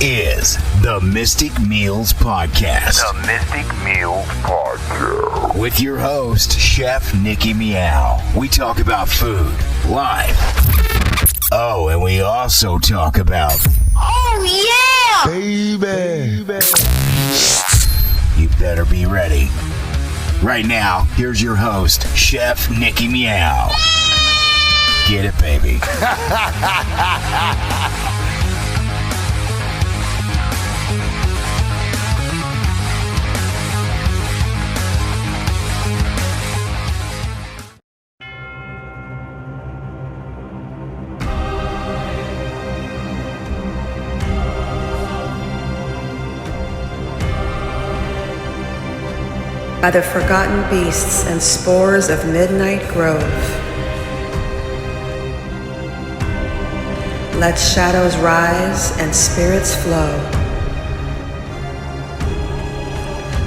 is the Mystic Meals Podcast. The Mystic Meals Podcast. With your host, Chef Nikki Meow. We talk about food, life. Oh, and we also talk about... Oh, yeah! Baby. You better be ready. Right now, here's your host, Chef Nikki Meow. Get it, baby. By the forgotten beasts and spores of Midnight Grove. Let shadows rise and spirits flow.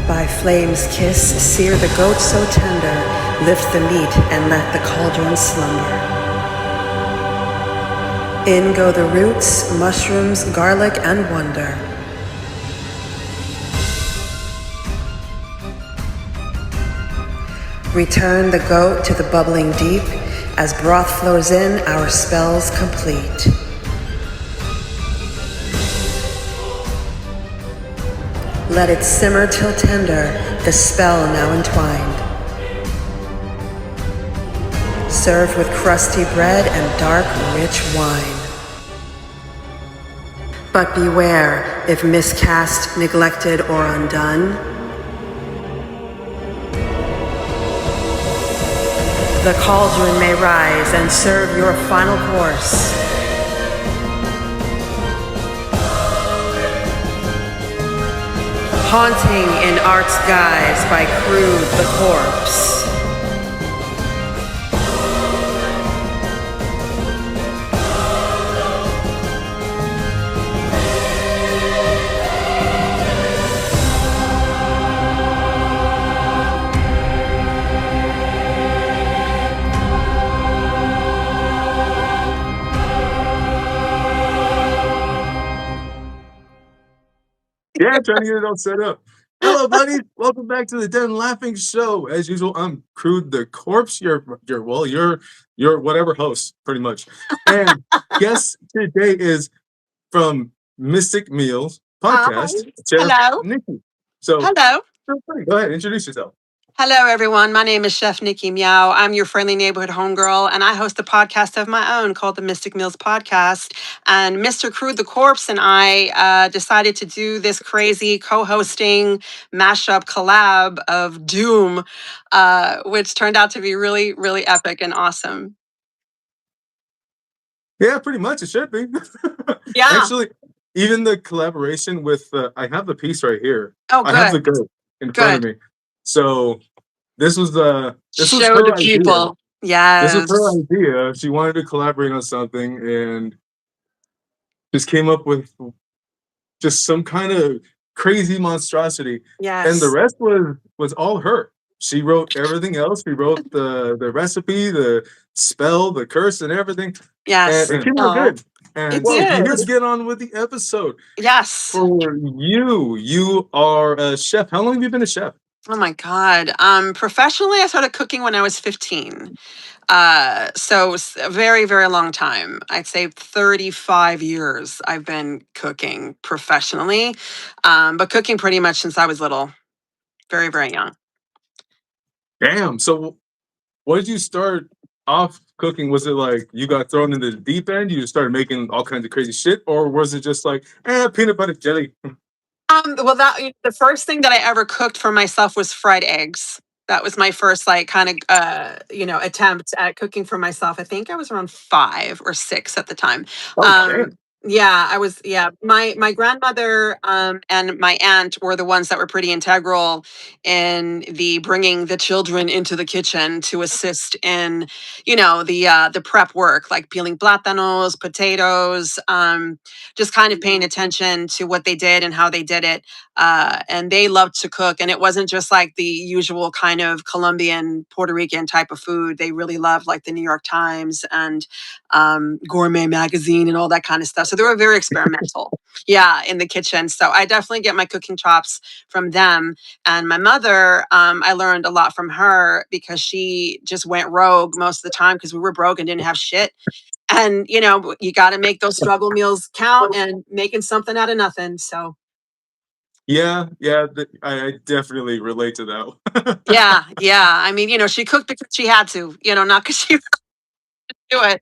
By flames kiss, sear the goat so tender, lift the meat and let the cauldron slumber. In go the roots, mushrooms, garlic, and wonder. Return the goat to the bubbling deep. As broth flows in, our spells complete. Let it simmer till tender, the spell now entwined. Served with crusty bread and dark, rich wine. But beware, if miscast, neglected, or undone, the cauldron may rise and serve your final course. Haunting in art's guise by Crude The Corpse. Yeah, trying to get it all set up. Hello, buddies. Welcome back to the Dead and Laughing Show. As usual, I'm Crude The Corpse, your whatever host, pretty much. And guest today is from Mystic Meals Podcast. Chef Hello. Nikki. So, Hello. go ahead, introduce yourself. Hello, everyone. My name is Chef Nikki Meow. I'm your friendly neighborhood homegirl, and I host a podcast of my own called the Mystic Meals Podcast. And Mr. Crude the Corpse and I decided to do this crazy co-hosting mashup collab of Doom, which turned out to be really, really epic and awesome. Yeah, pretty much. It should be. Yeah. Actually, even the collaboration with, I have the piece right here. Oh, good. I have the goat in front of me. So this was Show her the people. idea. Yes. This was her idea. She wanted to collaborate on something and just came up with just some kind of crazy monstrosity. Yes. And the rest was all her. She wrote everything else. She wrote the recipe, the spell, the curse, and everything. Yes. And it came out good. And It so did. let's get on with the episode. Yes. For you are a chef. How long have you been a chef? Oh my God. Professionally, I started cooking when I was 15. So it's a very, very long time. I'd say 35 years I've been cooking professionally, but cooking pretty much since I was little, very, very young. Damn. So what did you start off cooking? Was it like you got thrown into the deep end? You just started making all kinds of crazy shit? Or was it just like, peanut butter jelly? Well, the first thing that I ever cooked for myself was fried eggs. That was my first attempt at cooking for myself. I think I was around 5 or 6 at the time. Damn. Yeah, I was. Yeah, my grandmother and my aunt were the ones that were pretty integral in the bringing the children into the kitchen to assist in, the prep work, like peeling plátanos, potatoes, just kind of paying attention to what they did and how they did it. And they loved to cook, and it wasn't just like the usual kind of Colombian, Puerto Rican type of food. They really loved like the New York Times and Gourmet magazine and all that kind of stuff. So they were very experimental. Yeah, in the kitchen. So I definitely get my cooking chops from them. And my mother, I learned a lot from her because she just went rogue most of the time because we were broke and didn't have shit. And, you know, you got to make those struggle meals count and making something out of nothing. So, Yeah, I definitely relate to that one. yeah. I mean, you know, she cooked because she had to, you know, not because she wanted to do it.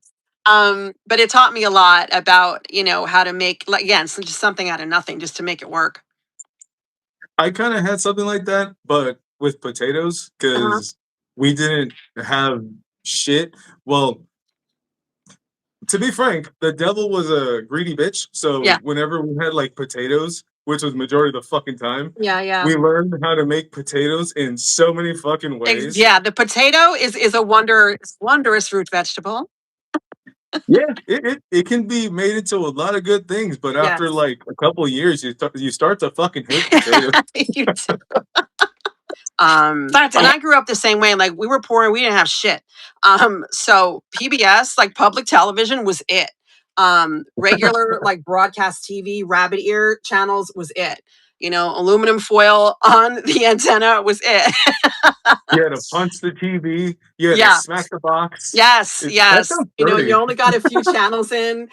But it taught me a lot about, you know, how to make, like, again, just something out of nothing just to make it work. I kind of had something like that, but with potatoes, Uh-huh. because we didn't have shit. Well, to be frank, the devil was a greedy bitch. So Yeah. whenever we had like potatoes, which was majority of the fucking time, Yeah. we learned how to make potatoes in so many fucking ways. Yeah. The potato is a wondrous root vegetable. Yeah, it can be made into a lot of good things, but after Yes. like a couple of years, you start to fucking hate potatoes. You too. And I grew up the same way. Like, we were poor and we didn't have shit. So PBS, like public television, was it. Regular like broadcast TV, rabbit ear channels was it. You know, aluminum foil on the antenna was it. You had to punch the TV. You had Yeah. to smack the box. Yes. That sounds You know, dirty. you only got a few channels in.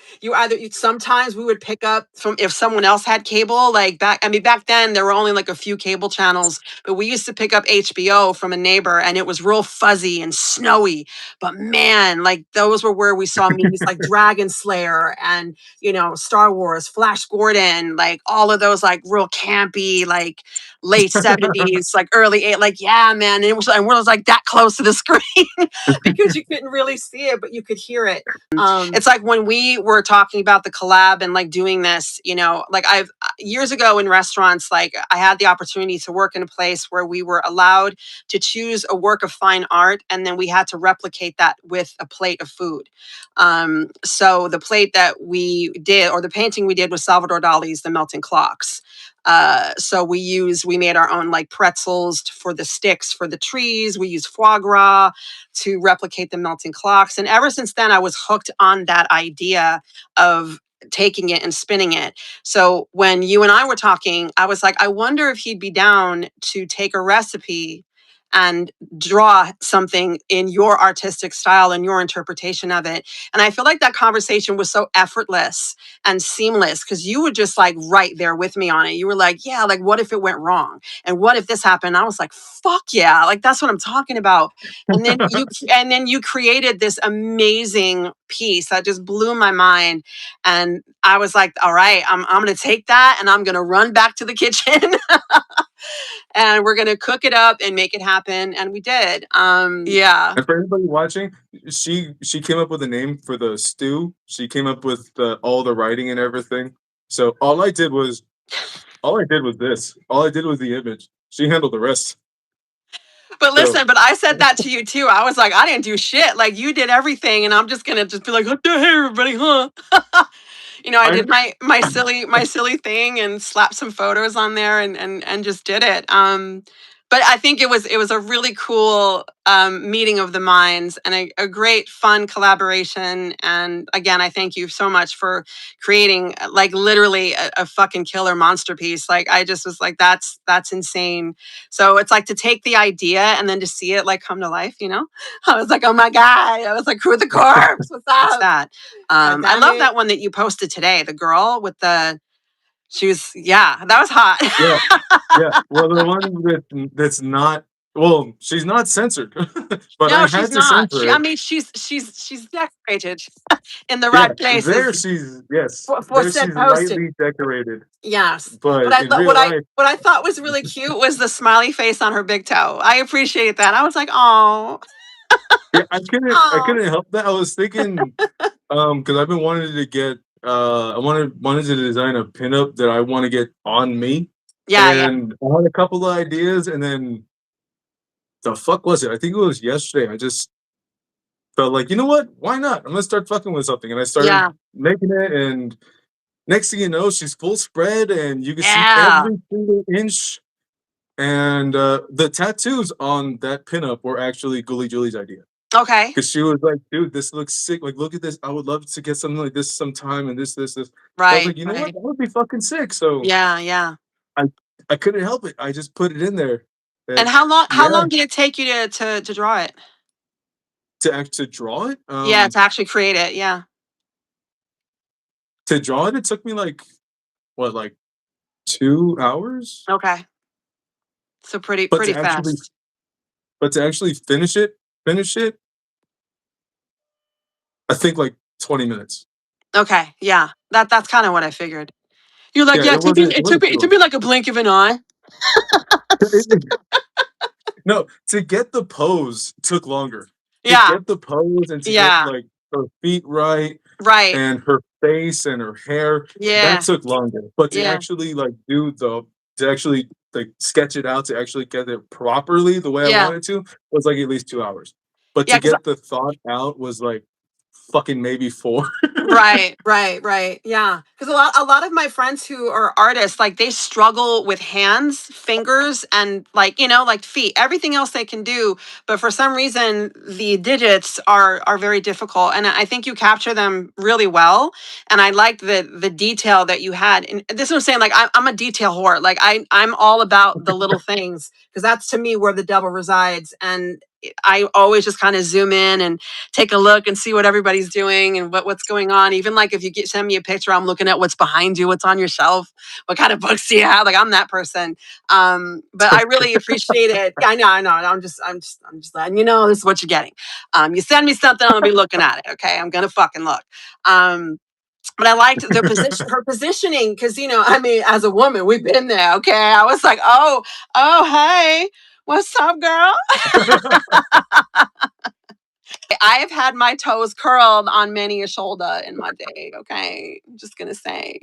Sometimes we would pick up from if someone else had cable, like back then there were only like a few cable channels, but we used to pick up HBO from a neighbor and it was real fuzzy and snowy. But man, like those were where we saw movies like Dragon Slayer and, you know, Star Wars, Flash Gordon, like all of those like real campy, like late 70s, like early 80s, like, yeah, man. And it was like that close to the screen. Because you couldn't really see it, but you could hear it. It's like when we were talking about the collab and like doing this, you know, like I've years ago in restaurants, like I had the opportunity to work in a place where we were allowed to choose a work of fine art and then we had to replicate that with a plate of food. So the plate that we did, or the painting we did, was Salvador Dali's The Melting Clocks. So we made our own like pretzels for the sticks for the trees. We used foie gras to replicate the melting clocks. And ever since then, I was hooked on that idea of taking it and spinning it. So when you and I were talking, I was like, I wonder if he'd be down to take a recipe and draw something in your artistic style and your interpretation of it. And I feel like that conversation was so effortless and seamless because you were just like right there with me on it. You were like, yeah, like what if it went wrong? And what if this happened? I was like, fuck yeah, like that's what I'm talking about. And then you created this amazing piece that just blew my mind. And I was like, all right, I'm gonna take that and I'm gonna run back to the kitchen. And we're gonna cook it up and make it happen. And we did. Yeah. And for anybody watching, she came up with a name for the stew. She came up with all the writing and everything. So all I did was this. All I did was the image. She handled the rest. But listen, but I said that to you too. I was like, I didn't do shit. Like you did everything, and I'm just gonna be like, hey everybody, huh? You know, I did my silly thing and slapped some photos on there and just did it. But I think it was a really cool meeting of the minds and a great fun collaboration. And again, I thank you so much for creating like literally a fucking killer monster piece. Like I just was like, that's insane. So it's like to take the idea and then to see it like come to life, you know? I was like, oh my God. I was like, Crude the Corpse. What's up? That. I love that one that you posted today. The girl with that was hot. Yeah. Well, the one that's not. Well, she's not censored, but No, I she's had to not. censor it. I mean, she's decorated in the right places. There she's for there said she's posting. lightly decorated. Yes, But I in thought real life, what I thought was really cute was the smiley face on her big toe. I appreciate that. I was like, oh. yeah, I couldn't help that. I was thinking, because I've been wanting to get, I wanted to design a pinup that I want to get on me. Yeah. And I had a couple of ideas, and then the fuck was it? I think it was yesterday. I just felt like, you know what? Why not? I'm gonna start fucking with something, and I started making it. And next thing you know, she's full spread, and you can see every single inch. And the tattoos on that pinup were actually Ghoulie Julie's idea. Okay. Because she was like, dude, this looks sick. Like, look at this. I would love to get something like this sometime, and this. So I was Right. like, you know what? Right. That would be fucking sick. So Yeah. Yeah. I I couldn't help it. I just put it in there. And And how yeah, long did it take you to draw it? to draw it, Yeah, to actually create it. Yeah. it took me like what, like 2 hours? Okay. So But to pretty actually fast. finish it, I think like 20 minutes. Okay. Yeah. That's kind of what I figured. You're like, Yeah, yeah, it wasn't too it took long. me like a blink of an eye. No, to get the pose took longer. To Yeah. get the pose and to get Yeah. like her feet right Right. and her face and her hair, that Yeah. took longer. But to Yeah. actually like to actually like sketch it out, to actually get it properly the way I Yeah. wanted to, was like at least 2 hours. But Yeah. to Because get the thought out was like fucking maybe 4. right. Yeah. Because a lot of my friends who are artists, like they struggle with hands, fingers, and like, like feet, everything else they can do. But for some reason, the digits are very difficult. And I think you capture them really well. And I liked the detail that you had. And this is what I'm saying, like I'm a detail whore. Like I'm all about the little things because that's to me where the devil resides. And I always just kind of zoom in and take a look and see what everybody's doing and what's going on. Even like if you send me a picture, I'm looking at what's behind you, what's on your shelf, what kind of books do you have? Like I'm that person. But I really appreciate it. Yeah, I know. I'm just letting you know this is what you're getting. You send me something, I'm gonna be looking at it. Okay, I'm gonna fucking look. But I liked the position, her positioning, because I mean, as a woman, we've been there. Okay, I was like, oh, hey, what's up, girl? I have had my toes curled on many a shoulder in my day. Okay, I'm just gonna say,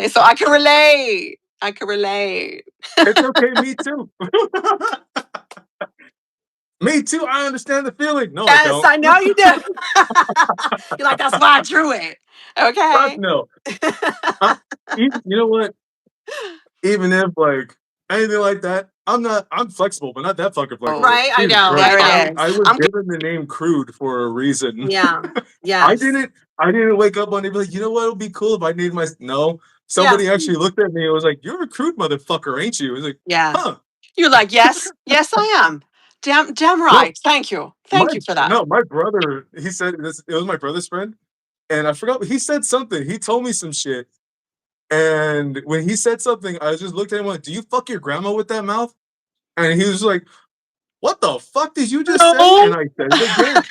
so I can relate. I can relate. It's okay, me too. Me too. I understand the feeling. No, I Yes, don't. I know you do. You're like, that's why I drew it. Fuck Okay. no. You know what? Even if like anything like that, I'm flexible, but not that fucking flexible. Right, I Jesus know, Christ. I know. I was I'm given the name Crude for a reason. yeah, I yes, didn't I didn't wake up one day and be like, you know what would be cool if I named my no. yeah, Somebody actually looked at me and was like, you're a crude motherfucker, ain't you? I was like, yeah. huh. You're like, yes, I am. Damn No, right. Thank you for that. my brother, he said this, it was my brother's friend, and I forgot he said something. He told me some shit. And when he said something, I just looked at him and went, do you fuck your grandma with that mouth? And he was like, what the fuck did you just say? No. And I said it again.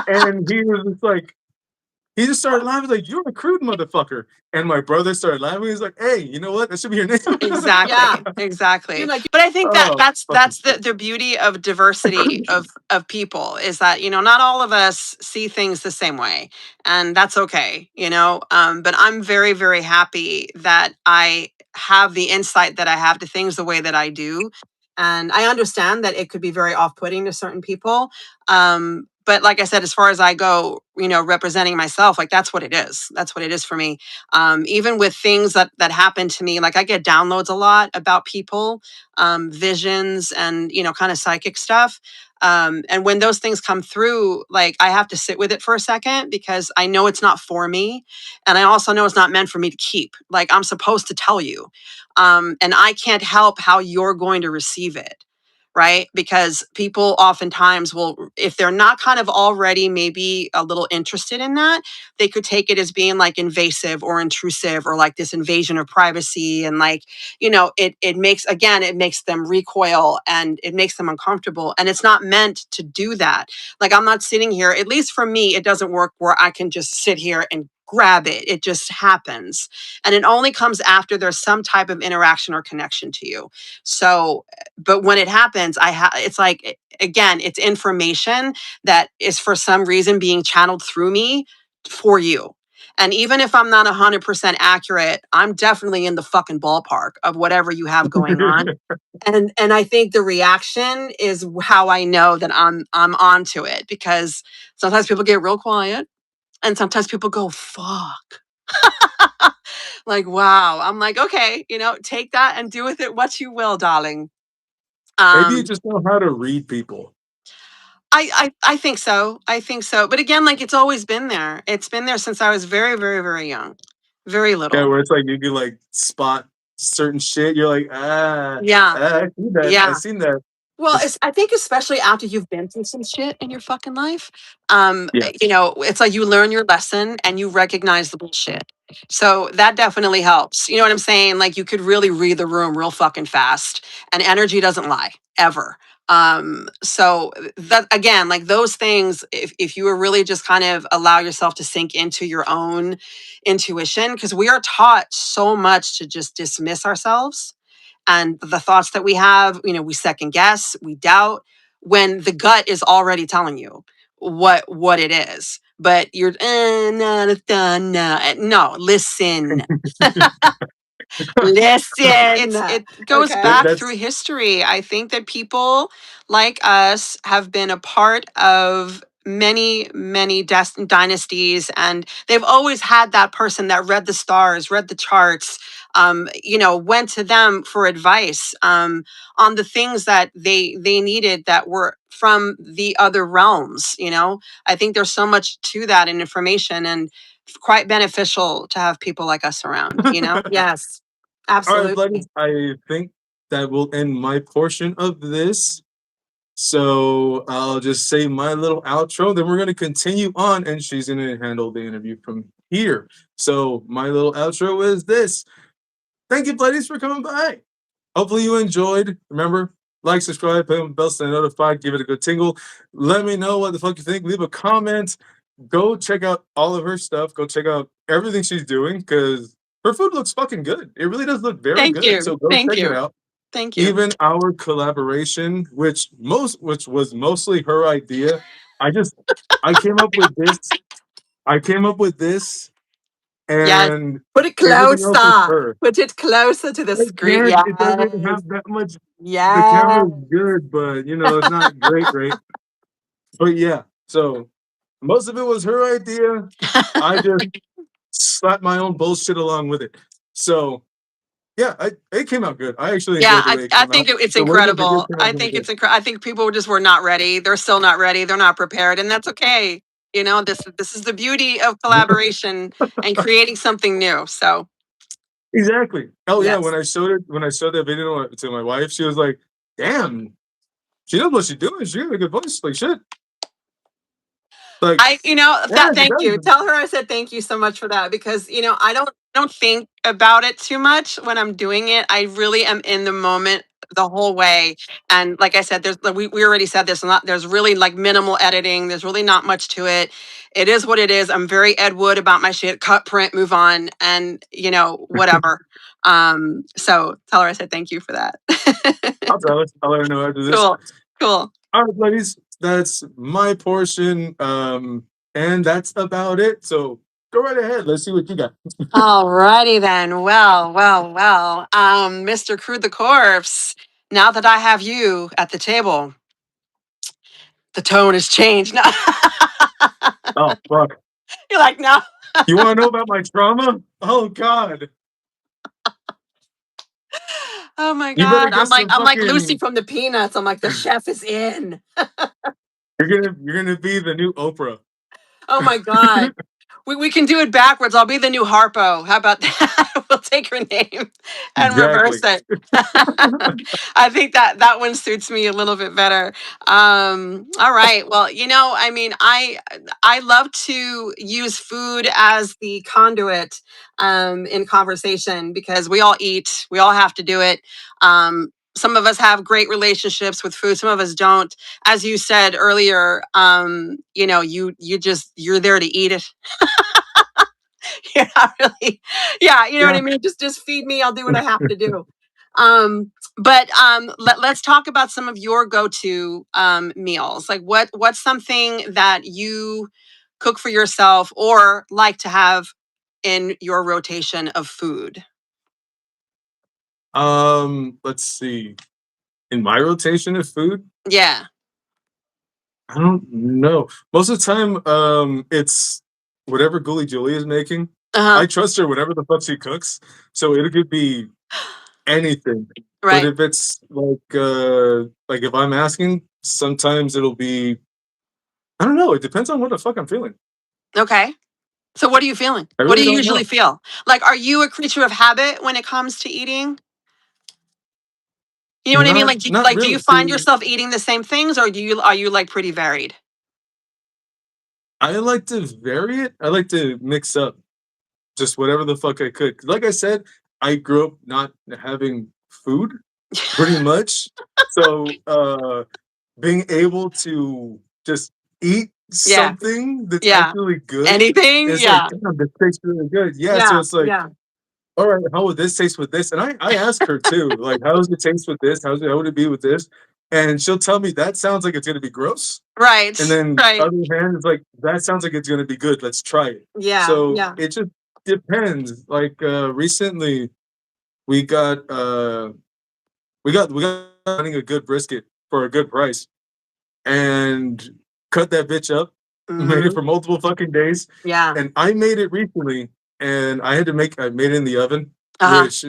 And he was just like, he just started laughing, like, you're a crude motherfucker. And my brother started laughing. He's like, hey, you know what? That should be your name. Exactly. Yeah. Exactly. Like, But I think that oh, fucking that's the beauty of diversity of people is that, not all of us see things the same way. And that's okay. But I'm very, very happy that I have the insight that I have to things the way that I do. And I understand that it could be very off-putting to certain people. But like I said, as far as I go, representing myself, like that's what it is. That's what it is for me. Even with things that happen to me, like I get downloads a lot about people, visions and kind of psychic stuff. And when those things come through, like I have to sit with it for a second because I know it's not for me, and I also know it's not meant for me to keep. Like I'm supposed to tell you, and I can't help how you're going to receive it. Right. Because people oftentimes will, if they're not kind of already maybe a little interested in that, they could take it as being like invasive or intrusive or like this invasion of privacy. And like, it makes them recoil and it makes them uncomfortable. And it's not meant to do that. Like I'm not sitting here, at least for me, it doesn't work where I can just sit here and grab it. It just happens. And it only comes after there's some type of interaction or connection to you. So, but when it happens, it's like, again, it's information that is for some reason being channeled through me for you. And even if I'm not 100% accurate, I'm definitely in the fucking ballpark of whatever you have going on. And I think the reaction is how I know that I'm onto it, because sometimes people get real quiet and sometimes people go, fuck. Like, wow. I'm like, okay, take that and do with it what you will, darling. maybe you just know how to read people. I think so. I think so. But again, like it's always been there. It's been there since I was very, very, very young. Very Yeah, little. where it's like you can like spot certain shit. You're like, Yeah. I see that. I Yeah. seen that. Well, It's, I think especially after you've been through some shit in your fucking life, yeah. it's like you learn your lesson and you recognize the bullshit. So that definitely helps. You know what I'm saying? Like you could really read the room real fucking fast, and energy doesn't lie ever. So that again, like those things, if you were really just kind of allow yourself to sink into your own intuition, because we are taught so much to just dismiss ourselves and the thoughts that we have, we second guess, we doubt when the gut is already telling you what it is. But you're no, no, listen. Listen. It goes Okay. back through That's history. I think that people like us have been a part of many, many dynasties, and they've always had that person that read the stars, read the charts, went to them for advice on the things that they needed that were from the other realms. I think there's so much to that in information, and quite beneficial to have people like us around. Yes. all right, Absolutely. buddies. I think that will end my portion of this. So I'll just say my little outro. Then we're going to continue on, and she's going to handle the interview from here. So my little outro is this. Thank you, buddies, for coming by. Hopefully you enjoyed. Remember, like, subscribe, hit the bell so you're notified, give it a good tingle. Let me know what the fuck you think. Leave a comment. Go check out all of her stuff. Go check out everything she's doing because her food looks fucking good. It really does look very Thank good. you. So go Thank check it you. out. Thank you. Even our collaboration, which was mostly her idea. I came up with this. I came up with this, Yes. and Put it everything else is closer. her. Put it closer to the I screen. can't. Yes. It doesn't have that much. The Yes. camera is good, but it's not great, great. But yeah, so most of it was her idea. I just slapped my own bullshit along with it. So yeah, it came out good. I actually Yeah, enjoyed the way it I came think out. it's The way the video incredible. came out I really think good. it's incredible. I think people just were not ready. They're still not ready. They're not prepared, and that's okay. This is the beauty of collaboration and creating something new. So Exactly. Oh yeah, yes. when I showed that video to my wife, she was like, "Damn, she knows what she's doing. She got a good voice. Like shit." Like yeah, That she thank you. does. Tell her I said thank you so much for that because I don't think about it too much when I'm doing it. I really am in the moment the whole way. And like I said, we already said this, there's really like minimal editing. There's really not much to it. It is what it is. I'm very Ed Wood about my shit. Cut, print, move on, and whatever. So tell her I said thank you for that. I'll tell her. I'll let her know after this. Cool. Cool. All right, ladies, that's my portion. And that's about it. So go right ahead. Let's see what you got. Alrighty then. Well. Mr. Crude the Corpse, now that I have you at the table, the tone has changed. No. Oh fuck. You're like, no. You want to know about my trauma? Oh god. Oh my You better God. get some I'm like Lucy fucking. from the Peanuts. I'm like, the chef is in. You're gonna be the new Oprah. Oh my God. We can do it backwards. I'll be the new Harpo. How about that? We'll take her name and reverse Exactly. it. I think that one suits me a little bit better. All right. Well, I mean, I love to use food as the conduit in conversation because we all eat. We all have to do it. Some of us have great relationships with food. Some of us don't. As you said earlier, you're there to eat it. You're not really, yeah, you know what Yeah. I mean? Just feed me, I'll do what I have to do. But let's talk about some of your go-to meals. Like what's something that you cook for yourself or like to have in your rotation of food? Let's see. In my rotation of food, Yeah. I don't know. Most of the time, it's whatever Ghoulie Julie is making. Uh-huh. I trust her whatever the fuck she cooks. So it could be anything. But Right. if it's like if I'm asking, sometimes it'll be I don't know. It depends on what the fuck I'm feeling. Okay. So what are you feeling? I What do really you don't usually know. feel? Like, are you a creature of habit when it comes to eating? You know what I mean? Not Do you really. find See, yourself eating the same things, or are you like pretty varied? I like to vary it. I like to mix up just whatever the fuck I could. Like I said, I grew up not having food pretty much. So being able to just eat Yeah. something that's Yeah. actually good Anything? is like, Yeah. damn, this tastes really good. Yeah. So Yeah. it's like, Yeah. all right, how would this taste with this? And I ask her too, like, how does it taste with this? How would it be with this? And she'll tell me that sounds like it's gonna be gross. Right. And then Right. other hand, it's like that sounds like it's gonna be good. Let's try it. Yeah. So Yeah. it just depends. Like recently we got we got finding a good brisket for a good price and cut that bitch up, made it Hmm. for multiple fucking days. Yeah. And I made it recently and I made it in the oven, Uh-huh. which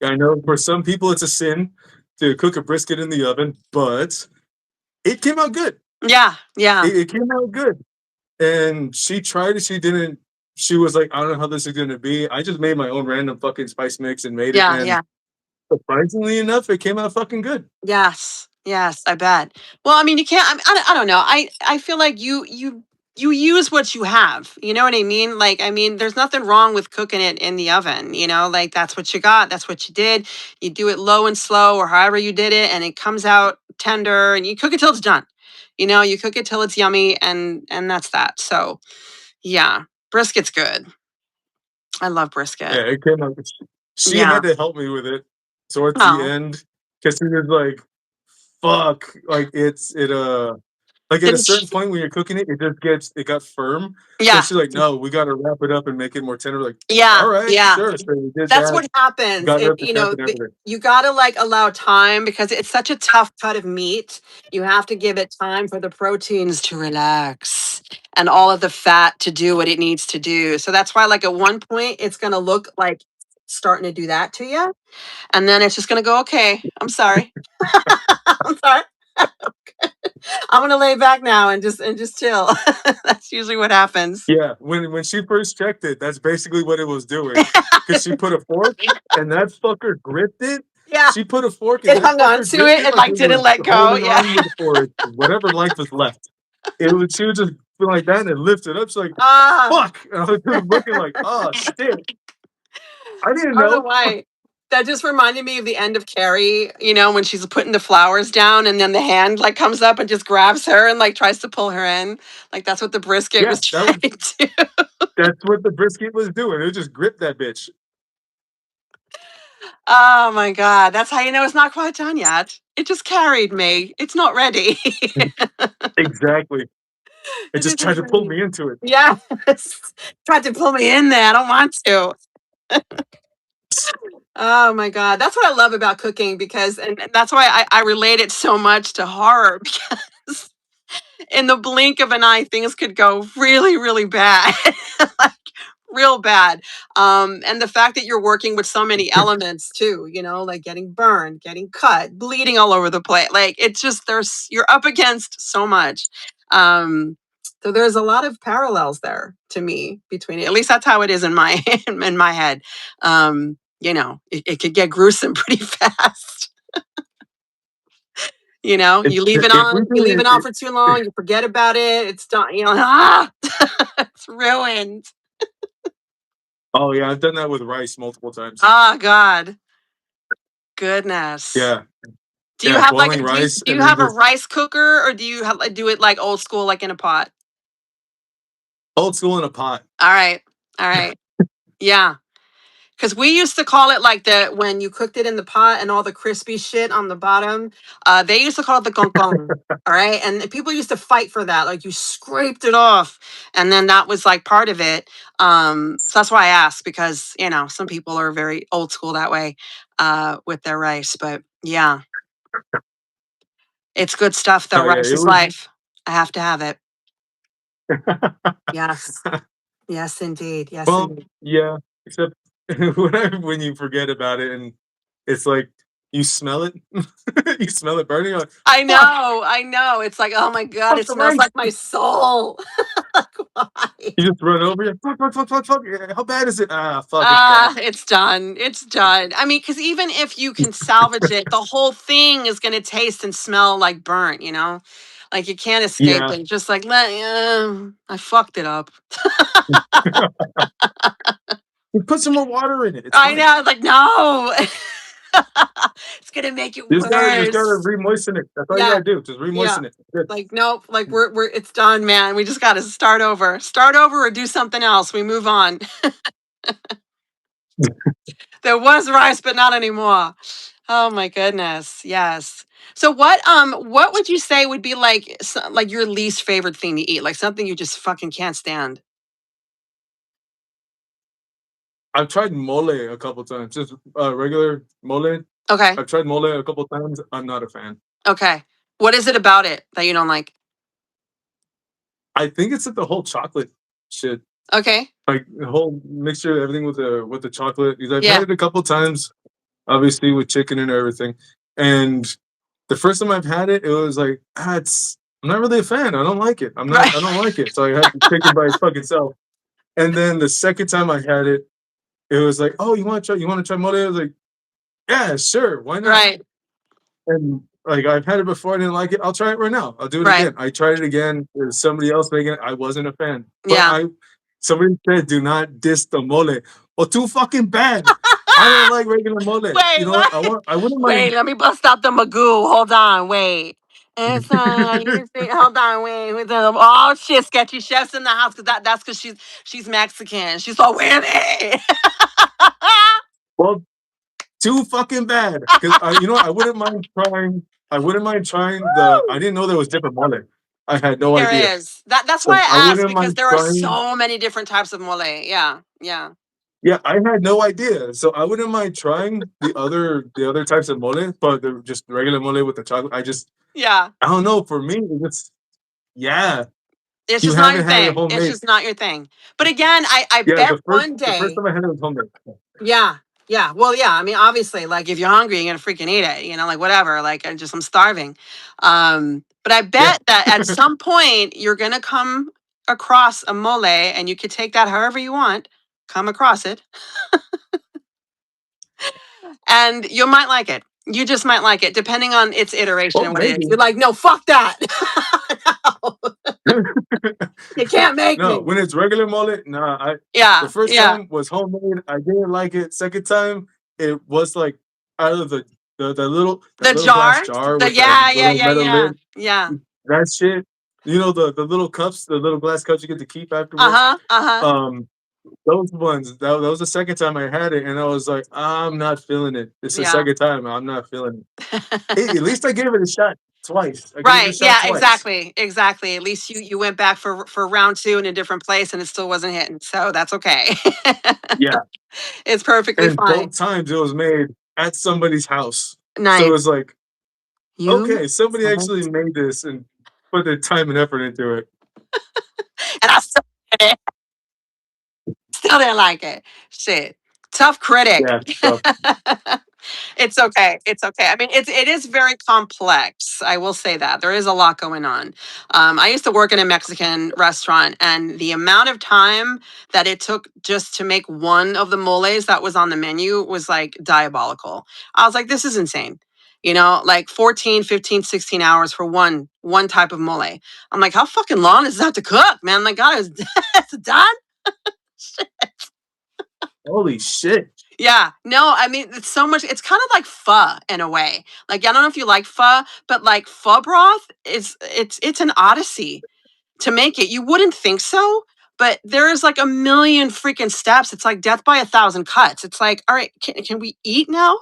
I know for some people it's a sin to cook a brisket in the oven, but it came out good. Yeah. Yeah. It came out good. And she tried it, she didn't, she was like, I don't know how this is gonna be. I just made my own random fucking spice mix and made it, Yeah. and Yeah. surprisingly enough, it came out fucking good. Yes. Yes. I bet. Well, I mean, you can't. I don't know. I feel like you use what you have. You know what I mean? Like, I mean, there's nothing wrong with cooking it in the oven. You know, like that's what you got. That's what you did. You do it low and slow, or however you did it, and it comes out tender. And you cook it till it's done. You know, you cook it till it's yummy, and that's that. So, yeah, brisket's good. I love brisket. Yeah, it came out. She Yeah. had to help me with it towards the Oh, end because she was like, "Fuck!" Like like at a didn't certain she? point when you're cooking it, it got firm. So Yeah. she's like, "No, we got to wrap it up and make it more tender." Like, all Yeah. right, Yeah. sure. So we did That's that. what happens. Got it It, up to you temp know, and everything. you gotta like allow time because it's such a tough cut of meat. You have to give it time for the proteins to relax and all of the fat to do what it needs to do. So that's why, like, at one point, it's gonna look like starting to do that to you, and then it's just gonna go, okay, I'm sorry. I'm sorry. I'm gonna lay back now and just chill. That's usually what happens. Yeah, when she first checked it, that's basically what it was doing. Because she put a fork and that fucker gripped it. Yeah, She put a fork and it that hung on fucker to gripped it it and like like it was didn't let go. holding Yeah. on with for whatever life was left. She would just be like that and lift it up. She's like, Ah. fuck. And I was just looking like, oh shit. I didn't I don't know know. why. That just reminded me of the end of Carrie, you know, when she's putting the flowers down and then the hand like comes up and just grabs her and like tries to pull her in. Like that's what the brisket Yeah, was trying to do. that's what the brisket was doing. It just gripped that bitch. Oh my God. That's how you know it's not quite done yet. It just carried me. It's not ready. Exactly. It It just isn't tried to pull ready. me into it. Yes. Tried to pull me in there. I don't want to. Oh my God. That's what I love about cooking because, and that's why I relate it so much to horror because in the blink of an eye, things could go really, really bad, like real bad. And the fact that you're working with so many elements too, you know, like getting burned, getting cut, bleeding all over the place. Like it's just, you're up against so much. Um, so there's a lot of parallels there to me between it. At least that's how it is in my, in my head. You know, it could get gruesome pretty fast. You know, If we you leave do it on for too long, you forget about it, it's done, you know, it's ruined. oh yeah, I've done that with rice multiple times. Oh God, goodness. Yeah. Do you Yeah, have like boiling rice do and you then have a just rice cooker or do you have do it like old school, like in a pot? old school in a pot. All right, all right, yeah. Because we used to call it like the when you cooked it in the pot and all the crispy shit on the bottom. They used to call it the gong gong. All right, and people used to fight for that. Like you scraped it off, and then that was like part of it. So that's why I asked because you know some people are very old school that way with their rice. But yeah, it's good stuff though. Oh yeah, Rice it is was. life. I have to have it. Yes, yes, indeed. Yes, Well, indeed. yeah, except when you forget about it and it's like you smell it. You smell it burning. You're like, I fuck, know. It's like, oh my God, fuck it the smells rice. like my soul. Like, why? You just run over. You fuck. Yeah, how bad is it? Ah, fuck, it's done. It's done. It's done. I mean, because even if you can salvage it, the whole thing is going to taste and smell like burnt, you know? Like you can't escape Yeah. it. Just like, I fucked it up. You put some more water in it. It's I fine. know. Like, no. It's going to make it You just gotta worse. re-moisten it. That's all you Yeah. gotta do. Just Yeah. re-moisten it. Good. Like, nope. Like, it's done, man. We just got to start over. Start over or do something else. We move on. There was rice, but not anymore. Oh my goodness. Yes. So what would you say would be like like your least favorite thing to eat? Like something you just fucking can't stand. I've tried mole a couple times. Just regular mole. Okay. I've tried mole a couple times. I'm not a fan. Okay. What is it about it that you don't like? I think it's like the whole chocolate shit. Okay. Like the whole mixture, everything with the chocolate. Because I've Yeah. had it a couple times, obviously with chicken and everything. And the first time I've had it, it was like, I'm not really a fan. I don't like it. Right. I don't like it. So I had to pick it by its fucking self. And then the second time I had it, it was like, oh, you want to try mole? I was like, yeah, sure, why not? Right. And like I've had it before, I didn't like it. I'll try it right now. I'll do it Right. again. I tried it again. There's somebody else making it. I wasn't a fan. But Yeah. somebody said, do not diss the mole. Well, too fucking bad. I don't like regular mole. Wait, You know what? I wouldn't mind. Wait, let me bust out the magoo. Hold on, wait. It's hold on, wait. Oh shit, sketchy chefs in the house because that's because she's Mexican. She's all with it. Well, too fucking bad. Because you know what? I wouldn't mind trying. I wouldn't mind trying the. I didn't know there was different mole. I had no There idea. is. That's So why I I asked wouldn't because mind there are trying. so many different types of mole. Yeah, yeah. Yeah, I had no idea. So I wouldn't mind trying the other types of mole, but just regular mole with the chocolate. Yeah. I don't know. For me, it's yeah. It's You just not your haven't had it thing. It's homemade. just not your thing. But again, I Yeah, bet one the first day. time I had it was homemade. Yeah. Yeah. Well, yeah. I mean, obviously, like if you're hungry, you're gonna freaking eat it. You know, like whatever. Like I'm starving. But I Yeah. bet that at some point you're gonna come across a mole, and you could take that however you want. Come across it, and you might like it. You just might like it, depending on its iteration Well, and what it is. maybe. You're like, no, fuck that. No, you can't make No, me. when it's regular mole, nah. Yeah. The first Yeah. time was homemade. I didn't like it. Second time, it was like out of the little The little glass jar. jar The with that yeah. little metal lid. Yeah. That shit. You know the little cups, the little glass cups you get to keep afterwards. Uh-huh. Those ones. That was the second time I had it, and I was like, I'm not feeling it. It's the Yeah. second time. I'm not feeling it. Hey, at least I gave it a shot twice. I gave it a Right. shot Yeah, twice. exactly. At least you went back for round 2 in a different place and it still wasn't hitting. So that's okay. Yeah. It's perfectly And fine. both times it was made at somebody's house. So Nice. it was like, You okay, somebody select- actually made this and put their time and effort into it. and I still did it. Still didn't like it. Shit. Tough critic. Yeah. So It's okay. It's okay. I mean, it is very complex. I will say that there is a lot going on. I used to work in a Mexican restaurant, and the amount of time that it took just to make one of the moles that was on the menu was like diabolical. I was like, this is insane. You know, like 14, 15, 16 hours for one type of mole. I'm like, how fucking long does it have to cook, man? My God, it's done. holy shit. Yeah, no, I mean it's so much. It's kind of like pho in a way. Like I don't know if you like pho, but like pho broth is it's an odyssey to make it. You wouldn't think so, but there is like a million freaking steps. It's like death by a thousand cuts. It's like, all right, can we eat now?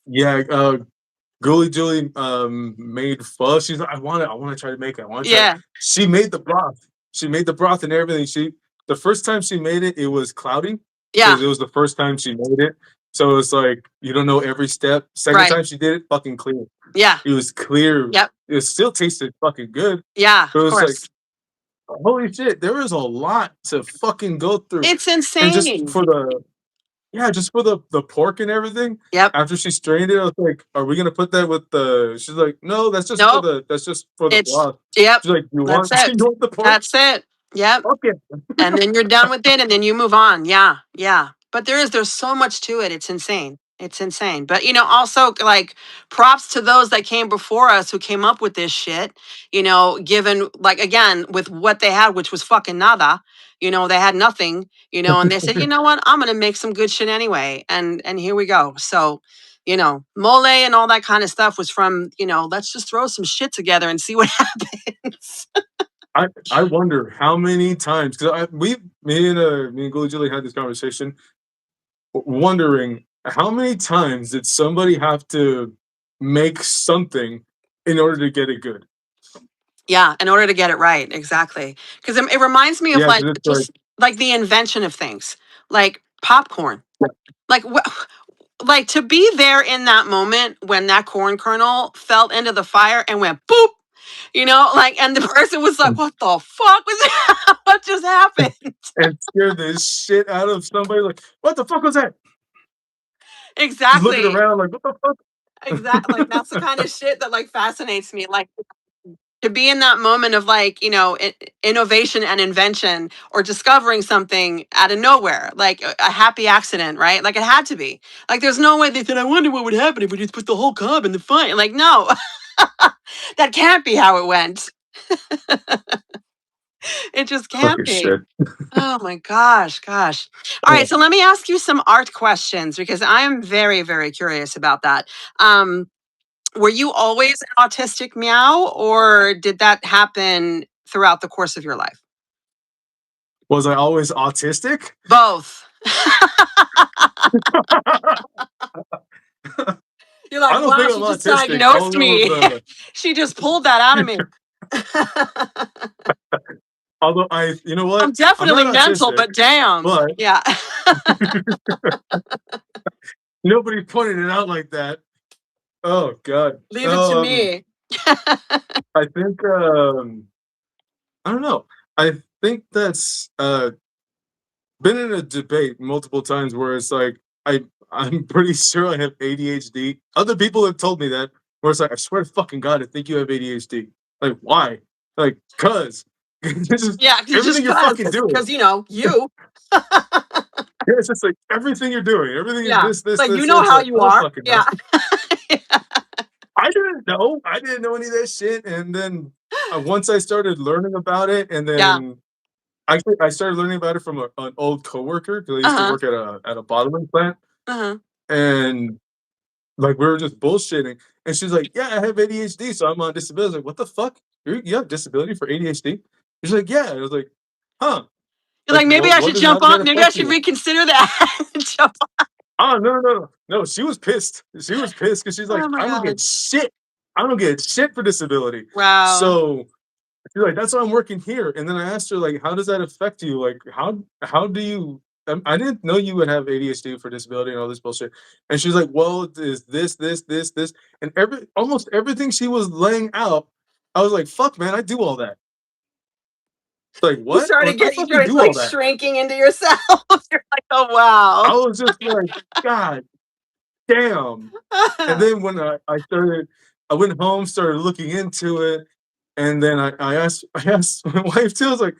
Yeah, Ghoulie Julie made pho. She's like, I want to try to make it. I want to try. Yeah, She made the broth. She made the broth and everything. The first time she made it, it was cloudy. yeah, Because it was the first time she made it. So it's like you don't know every step. Second Right. time she did it, fucking clear. yeah, It was clear. Yep. It still tasted fucking good. yeah. But it Of was course, like, holy shit, there is a lot to fucking go through. it's And just insane. for yeah, just for the pork and everything. Yep. After she strained it, I was like, "Are we gonna put that with the?" She's like, "No, that's just Nope. for the It's broth." yep. She's like, "You want That's it. you want the pork?" That's it. Yep. Okay. And then you're done with it, and then you move on. Yeah, yeah. But there's so much to it. It's insane. It's insane. But also like props to those that came before us who came up with this shit. Given like again with what they had, which was fucking nada. They had nothing. And they said, you know what, I'm gonna make some good shit anyway. And here we go. So. Mole and all that kind of stuff was from, let's just throw some shit together and see what happens. I wonder how many times because me and Gully Julie had this conversation, wondering how many times did somebody have to make something in order to get it good? Yeah, in order to get it right, exactly. Because it reminds me of Yeah, like 'cause it's just like the invention of things, like popcorn. Like like to be there in that moment when that corn kernel fell into the fire and went boop, and the person was like, "What the fuck was that? What just happened?" and scare the shit out of somebody. Like, what the fuck was that? Just looking Exactly. around like, what the fuck? Exactly. Like that's the kind of shit that like fascinates me. Like to be in that moment of like innovation and invention or discovering something out of nowhere, like a happy accident, right? Like it had to be. Like there's no way they said, I wonder what would happen if we just put the whole cob in the fire. Like no. That can't be how it went. It just can't Fucking be. shit. Oh my gosh. All right, so let me ask you some art questions because I am very, very curious about that. Were you always an autistic, Meow, or did that happen throughout the course of your life? Was I always autistic? Both. You're I like, don't wow, think she I'm just autistic. I diagnosed don't me. know if, She just pulled that out of me. although you know what? I'm definitely not mental, autistic, but damn. but Yeah. nobody pointed it out like that. Oh God. Leave it to me. I think I don't know. I think that's been in a debate multiple times where it's like I'm pretty sure I have ADHD. Other people have told me that where it's like I swear to fucking God I think you have ADHD. Like why? Like cause this is Yeah, everything you're fucking doing. because you. Yeah, it's just like everything you're doing. Everything is Yeah. this. Like you know It's how like you I don't are. fucking know. Yeah. I didn't know. I didn't know any of that shit. And then once I started learning about it, and Yeah. then actually I started learning about it from an old coworker because I used to Uh-huh. work at a bottling plant, Uh-huh. and like we were just bullshitting. And she's like, "Yeah, I have ADHD, so I'm on disability." I was like, "What the fuck? You have disability for ADHD?" She's like, "Yeah." I was like, "Huh? You're Like, like, maybe I what should does how jump does that on. Maybe I affect should you?" reconsider that. Jump on. Oh no! She was pissed. She was pissed because she's like, Oh my "I don't God. get shit. I don't get shit for disability." Wow. So she's like, "That's why I'm working here." And then I asked her, like, "How does that affect you? Like, how do you?" I didn't know you would have ADHD for disability and all this bullshit. And she's like, "Well, is this," and almost everything she was laying out. I was like, "Fuck, man, I do all that." Like, what? I'm like, I You fucking started do like all that. shrinking into yourself. You're like, oh I wow. was just like, God damn. And then when I went home, started looking into it, and then I asked my wife too. I was like,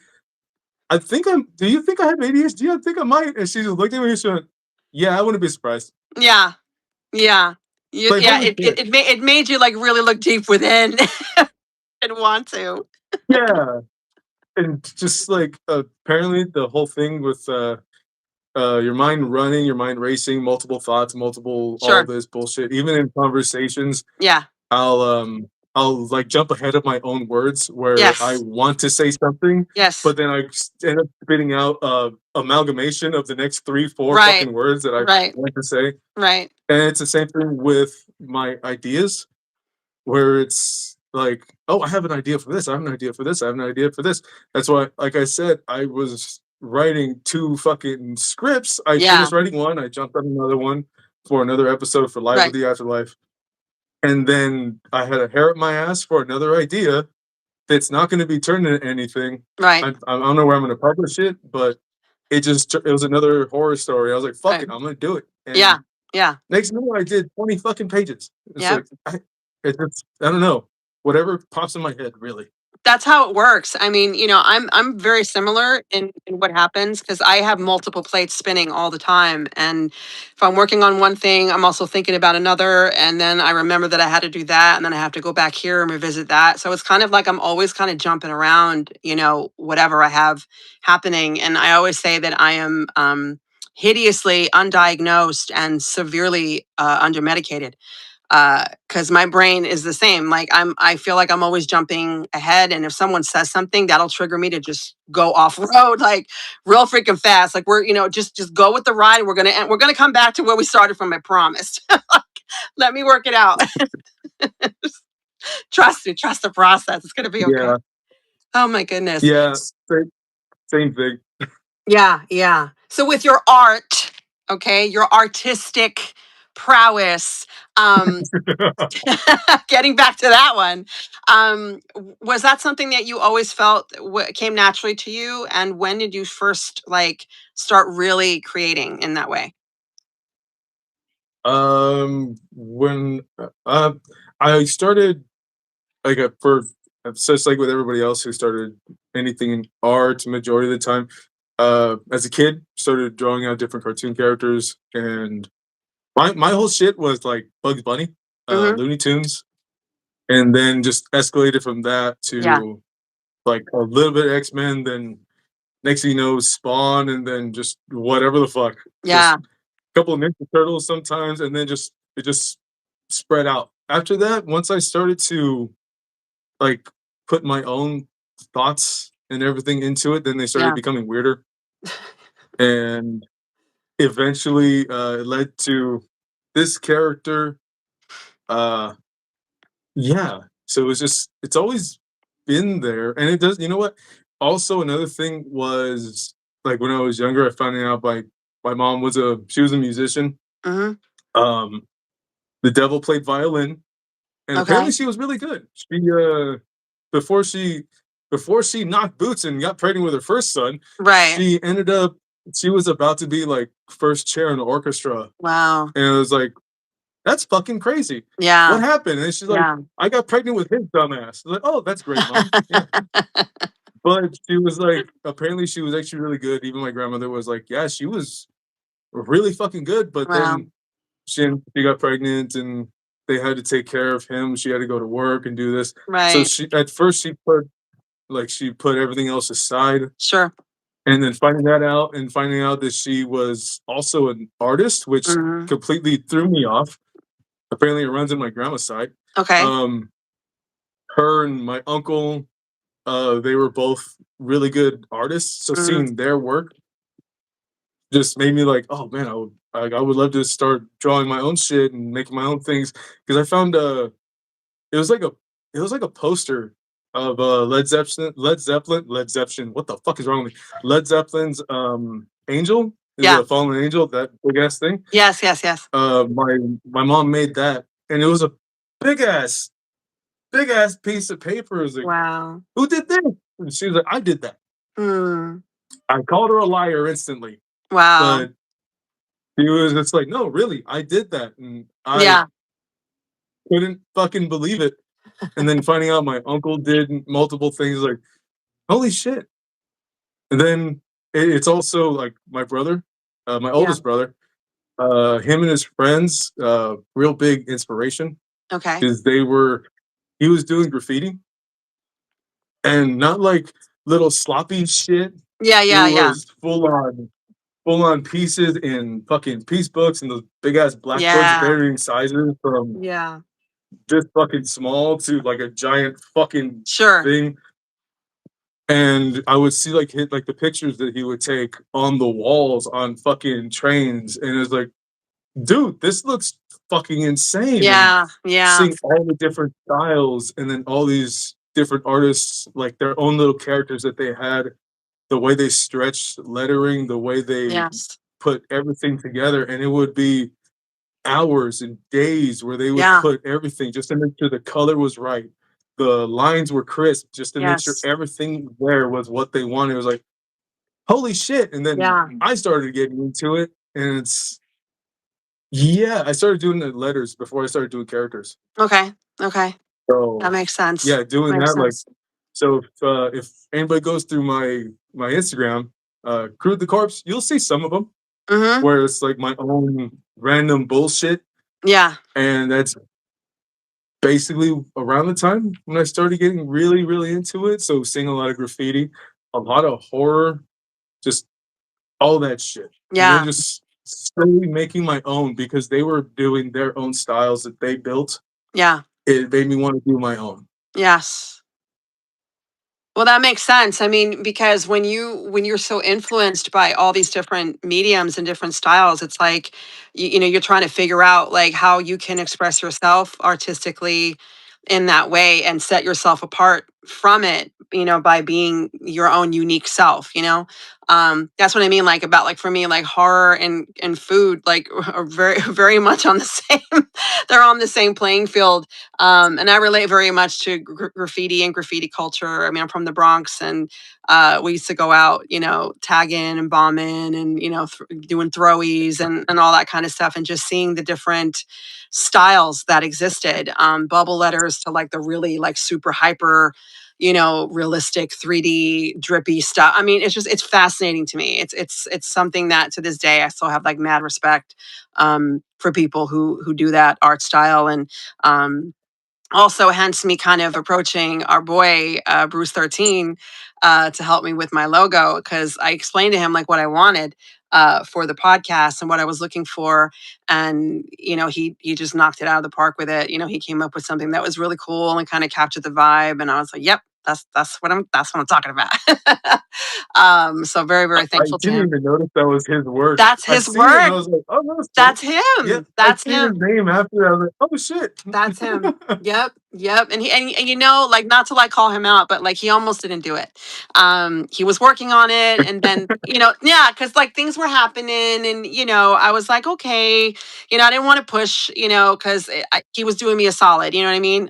Do you think I have ADHD? I think I might. And she just looked at me and she went, "Yeah, I wouldn't be surprised." Yeah. Yeah. Like, Yeah, holy shit. it made you like really look deep within and want to. Yeah, and just like apparently the whole thing with your mind running, your mind racing, multiple thoughts, multiple all Sure. this bullshit. Even in conversations, Yeah. I'll like jump ahead of my own words where I Yes. want to say something, Yes. but then I end up spitting out amalgamation of the next 3, 4 Right. fucking words that I Right. want to say. Right. And it's the same thing with my ideas, where it's like, oh, I have an idea for this. I have an idea for this. I have an idea for this. That's why, like I said, I was writing 2 fucking scripts. I Yeah. finished writing one. I jumped on another one for another episode for Live with Right. the Afterlife. And then I had a hair up my ass for another idea that's not going to be turned into anything. Right. I don't know where I'm going to publish it, but it was another horror story. I was like, fuck Right. it, I'm gonna do it. And Yeah. Yeah. next thing I did 20 fucking pages. It's Yep. like I don't know. Whatever pops in my head, really. That's how it works. I mean, I'm very similar in what happens because I have multiple plates spinning all the time. And if I'm working on one thing, I'm also thinking about another. And then I remember that I had to do that. And then I have to go back here and revisit that. So it's kind of like I'm always kind of jumping around, whatever I have happening. And I always say that I am hideously undiagnosed and severely undermedicated. Because my brain is the same. Like I feel like I'm always jumping ahead, and if someone says something, that'll trigger me to just go off road, like real freaking fast. Like we're, just go with the ride. We're gonna come back to where we started from. I promised. Let me work it out. Trust me. Trust the process. It's gonna be okay. Yeah. Oh my goodness. Yeah. Same thing. Yeah, yeah. So with your art, okay, your artistic prowess, getting back to that one, was that something that you always felt came naturally to you? And when did you first start really creating in that way? When I started just like with everybody else who started anything in art majority of the time, as a kid started drawing out different cartoon characters, and my whole shit was like Bugs Bunny, Mhm. Looney Tunes, and then just escalated from that Yeah. to like a little bit of X-Men, then next thing you know, Spawn, and then just whatever the fuck. Yeah. Just a couple of Ninja Turtles sometimes, and then it just spread out. After that, once I started to like put my own thoughts and everything into it, then they started Yeah. becoming weirder. And eventually it led to this character. Yeah. So it's always been there. And it does, you know what? Also, another thing was like when I was younger, I found out like my mom she was a musician. Mhm. The devil played violin, and Okay. apparently she was really good. She before she before she knocked boots and got pregnant with her first son, Right. she was about to be like first chair in the orchestra. Wow. And it was like, that's fucking crazy. Yeah. What happened? And she's like, Yeah. I got pregnant with his dumbass. I was like, oh, that's great, mom. Yeah. But she was like, apparently she was actually really good. Even my grandmother was like, yeah, she was really fucking good. But Wow. then she got pregnant and they had to take care of him. She had to go to work and do this. So Right. she put everything else aside. Sure. And then finding out that she was also an artist, which Mhm. completely threw me off. Apparently it runs in my grandma's side. Okay. Her and my uncle, they were both really good artists. So Mhm. seeing their work just made me like, oh man, I would love to start drawing my own shit and making my own things. Because I found it was like a poster of Led Zeppelin. What the fuck is wrong with me? Led Zeppelin's Angel is Yeah. a fallen angel, that big ass thing. Yes. Yes. Yes. My mom made that, and it was a big ass piece of paper. It was like, Wow. who did this? And she was like, I did that. Mm. I called her a liar instantly, Wow. but she was just like, no, really, I did that, and I Yeah. couldn't fucking believe it. And then finding out my uncle did multiple things, like, holy shit. And then it's also like my brother, my oldest brother, him and his friends, real big inspiration Okay. because he was doing graffiti and not like little sloppy shit. Yeah. Yeah. It Yeah. was full on pieces in fucking piece books and those big ass blackboards, Yeah. varying sizes from Yeah. just fucking small to like a giant fucking Sure. thing. And I would see like the pictures that he would take on the walls on fucking trains, and it was like, dude, this looks fucking insane. Yeah. And Yeah. seeing all the different styles, and then all these different artists, like their own little characters that they had, the way they stretched lettering, the way they Yes. put everything together, and it would be hours and days where they would Yeah. put everything just to make sure the color was right. The lines were crisp just to make sure Yes. everything there was what they wanted. It was like, holy shit. And then Yeah. I started getting into it, and I started doing the letters before I started doing characters. Okay. That So makes sense. yeah, doing Makes that, like, sense. so if anybody goes through my Instagram, Crude the Corpse, you'll see some of them Mm-hmm. where it's like my own random bullshit, Yeah. and that's basically around the time when I started getting really, really into it. So seeing a lot of graffiti, a lot of horror, just all that shit, and then Yeah. just slowly making my own because they were doing their own styles that they built. Yeah. It made me want to do my own. Yes. Well, that makes sense. I mean, because when you're so influenced by all these different mediums and different styles, it's like you know, you're trying to figure out like how you can express yourself artistically in that way and set yourself apart from it, you know, by being your own unique self, you know. That's what I mean, like about like for me, like horror and food like are very very much on the same they're on the same playing field. And I relate very much to graffiti and graffiti culture. I mean, I'm from the Bronx, and we used to go out, you know, tagging and bombing, and you know, doing throwies and all that kind of stuff, and just seeing the different styles that existed. Bubble letters to like the really like super hyper, you know, realistic 3D drippy stuff. I mean, it's fascinating to me. It's something that to this day I still have like mad respect for people who do that art style. And um, also hence me kind of approaching our boy Bruce 13 to help me with my logo, because I explained to him like what I wanted for the podcast and what I was looking for, and you know he just knocked it out of the park with it. You know, he came up with something that was really cool and kind of captured the vibe, and I was like, yep, that's what I'm talking about. So very very I thankful to didn't him. even notice that was his work. That's I his seen it and I work. was like, oh, no, That's yeah. him. I That's seen his him. name after. I was like, oh shit. That's him. Yep. And you know, like not to like call him out, but like he almost didn't do it. He was working on it, and then you know, yeah, because like things were happening, and you know, I was like, okay, you know, I didn't want to push, you know, because he was doing me a solid, you know what I mean?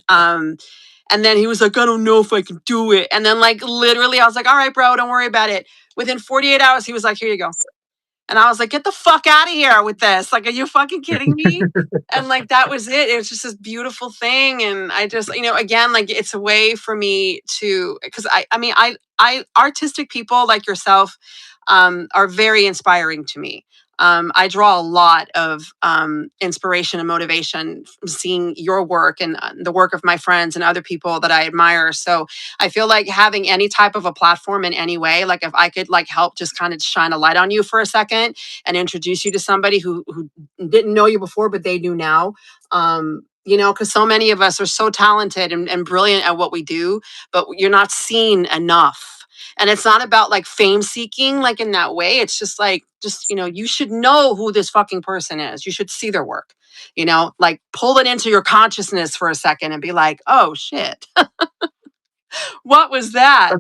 And then he was like, I don't know if I can do it, and then like literally, I was like, all right, bro, don't worry about it. Within 48 hours, he was like, here you go. And I was like, get the fuck out of here with this. Like, are you fucking kidding me? And like, that was it. It was just this beautiful thing. And I just, you know, again, like it's a way for me to, because I mean, artistic people like yourself are very inspiring to me. I draw a lot of inspiration and motivation from seeing your work and the work of my friends and other people that I admire. So I feel like having any type of a platform in any way, like if I could like help just kind of shine a light on you for a second and introduce you to somebody who didn't know you before, but they do now. You know, because so many of us are so talented and brilliant at what we do, but you're not seen enough. And it's not about like fame seeking, like in that way. It's just like, just, you know, you should know who this fucking person is. You should see their work, you know, like pull it into your consciousness for a second and be like, oh shit, what was that?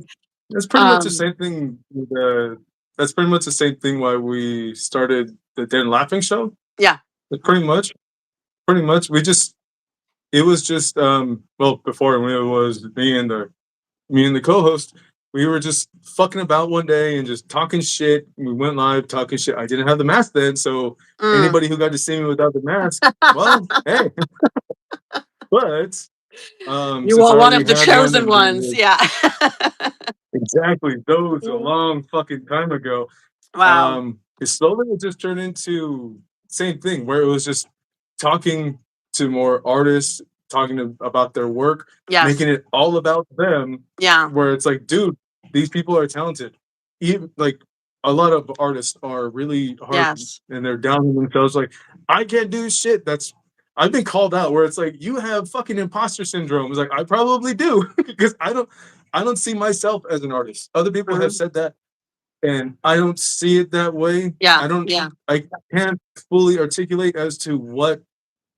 That's pretty much the Um, same thing. That's pretty much the same thing why we started the Den Laughing Show. yeah. It's pretty much. It was just, well, before when it was me and the co-host, we were just fucking about one day and just talking shit. We went live talking shit. I didn't have the mask then, so Mm. anybody who got to see me without the mask, well, hey. But You since are I one already of the had one chosen and we ones. were Yeah. exactly those a long fucking time ago, Wow. it slowly it just turned into same thing where it was just talking to more artists, about their work, Yes. making it all about them. Yeah. Where it's like, dude, these people are talented. Even like a lot of artists are really hard Yes. and they're down on themselves. Like, I can't do shit. I've been called out where it's like you have fucking imposter syndrome. It's like I probably do because I don't see myself as an artist. Other people have Mhm. said that, and I don't see it that way. Yeah. Yeah. I can't fully articulate as to what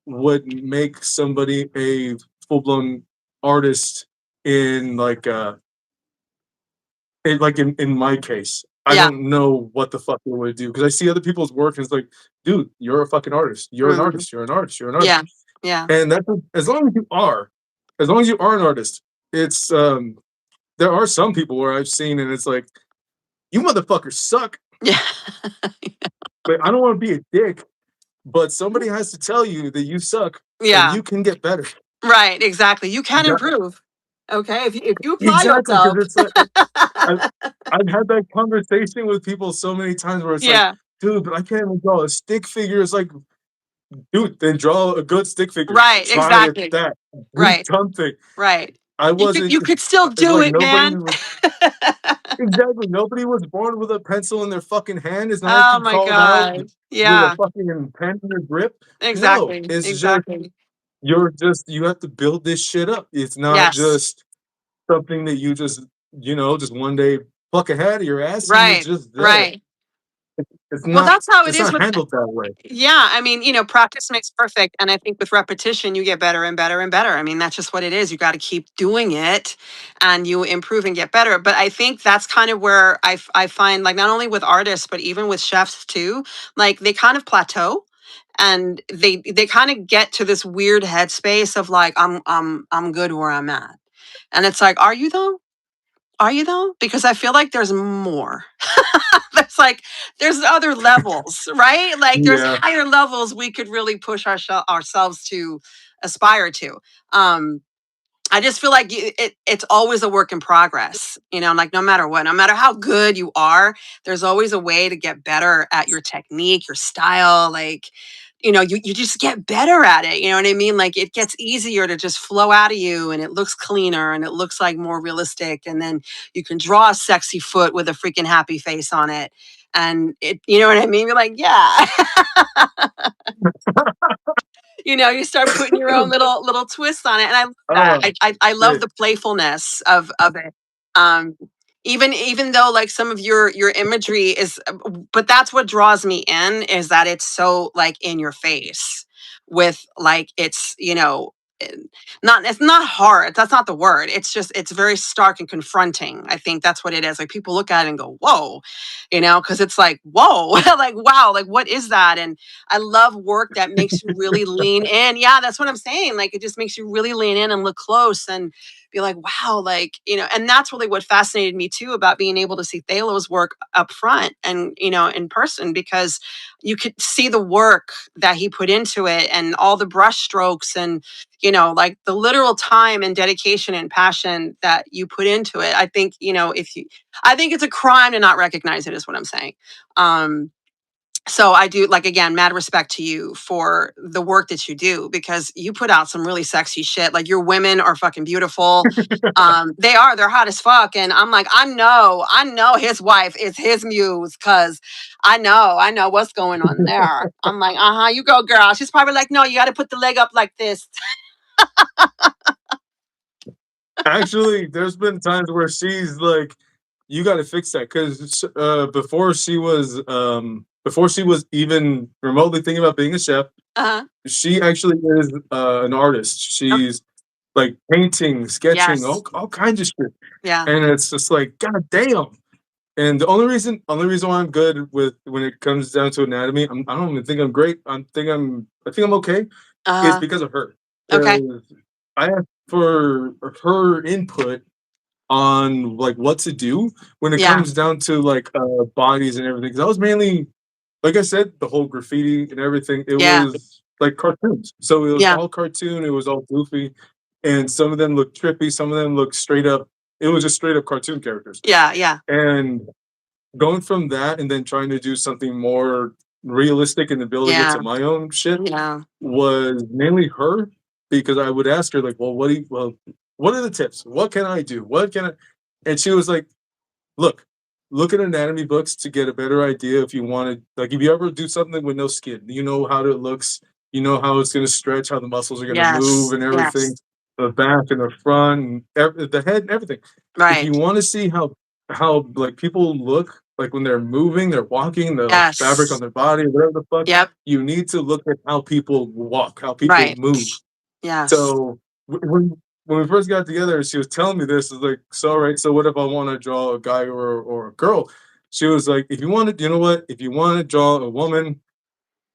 would make somebody a full-blown artist in in my case. I Yeah. don't know what the fuck they would do because I see other people's work and it's like, dude, you're a fucking artist. You're an Mhm. artist. You're an artist. You're an artist. Yeah. Yeah. And that's as long as you are an artist, it's there are some people where I've seen and it's like you motherfuckers suck. Yeah. But I don't want to be a dick, but somebody has to tell you that you suck and Yeah. you can get better. Right. Exactly. You can That- improve. Okay. If you apply exactly, because yourself. it's like I've had that conversation with people so many times where it's like, Yeah. dude, but I can't even draw a stick figure. It's like, dude, then draw a good stick figure. Right. Try it Exactly. that. Do Right. something. Right. I You could, wasn't. you could still It's do like it, nobody man. was exactly. Nobody was born with a pencil in their fucking hand. It's not like Oh you my called out God. with a Yeah. fucking pen in your grip. No, Exactly. it's just Exactly. you have to build this shit up. It's not Yes. just something that you just just one day pluck a head of your ass and it's Right. just there. Right. It's Well, not that's how it it's is not with. handled that way. Yeah, I mean, practice makes perfect. And I think with repetition, you get better and better and better. I mean, that's just what it is. You got to keep doing it and you improve and get better. But I think that's kind of where I find, like, not only with artists, but even with chefs too, like they kind of plateau and they kind of get to this weird headspace of like, I'm good where I'm at. And it's like, are you though? Are you though? Because I feel like there's more. There's other levels, right? Like there's Yeah. higher levels we could really push ourselves to aspire to. I just feel like it's always a work in progress, like no matter what, no matter how good you are, there's always a way to get better at your technique, your style. Like, you just get better at it. You know what I mean? Like it gets easier to just flow out of you and it looks cleaner and it looks like more realistic. And then you can draw a sexy foot with a freaking happy face on it. And you know what I mean? You're like, yeah. You start putting your own little twists on it, and I love that. Oh, I love shit. the playfulness of it. Um, even though like some of your imagery is, but that's what draws me in is that it's so like in your face with like eh, it's not hard. That's not the word. It's very stark and confronting. I think that's what it is. Like people look at it and go, whoa, because it's like, whoa, like wow, like what is that? And I love work that makes you really lean in. Yeah, that's what I'm saying. Like it just makes you really lean in and look close and be like, wow, like, and that's really what fascinated me too about being able to see Thalo's work up front and, in person, because you could see the work that he put into it and all the brush strokes and, like the literal time and dedication and passion that you put into it. I think, I think it's a crime to not recognize it is what I'm saying. So I do, like, again, mad respect to you for the work that you do because you put out some really sexy shit. Like your women are fucking beautiful. They're hot as fuck. And I'm like, I know his wife is his muse because I know what's going on there. I'm like, you go, girl. She's probably like, no, you got to put the leg up like this. Actually, there's been times where she's like, you got to fix that because before she was even remotely thinking about being a chef, she actually is an artist. She's like painting, sketching, Yes. all kinds of shit. Yeah. And it's just like, god damn. And the only reason why I'm good with when it comes down to anatomy, I don't even think I'm great. I think I'm okay. Is because of her. Okay. I asked for her input on like what to do when it comes down to like bodies and everything. Because I was mainly, like I said, the whole graffiti and everything. It was like cartoons, so it was all cartoon. It was all goofy, and some of them looked trippy. Some of them looked straight up. It was just straight up cartoon characters. Yeah. And going from that and then trying to do something more realistic and building it to my own shit was mainly her, because I would ask her like, well, what are the tips? What can I do? What can I? And she was like, look at anatomy books to get a better idea if you wanted, like if you ever do something with no skin, you know how it looks, you know how it's going to stretch, how the muscles are going to move and everything, the back and the front and the head and everything. If you want to see how like people look like when they're moving, they're walking, the fabric on their body, whatever the fuck, you need to look at how people walk, how people move. Yes. So when we first got together, she was telling me this. Is like, so all right. So what if I want to draw a guy or a girl? She was like, if you want to, you know what? If you want to draw a woman,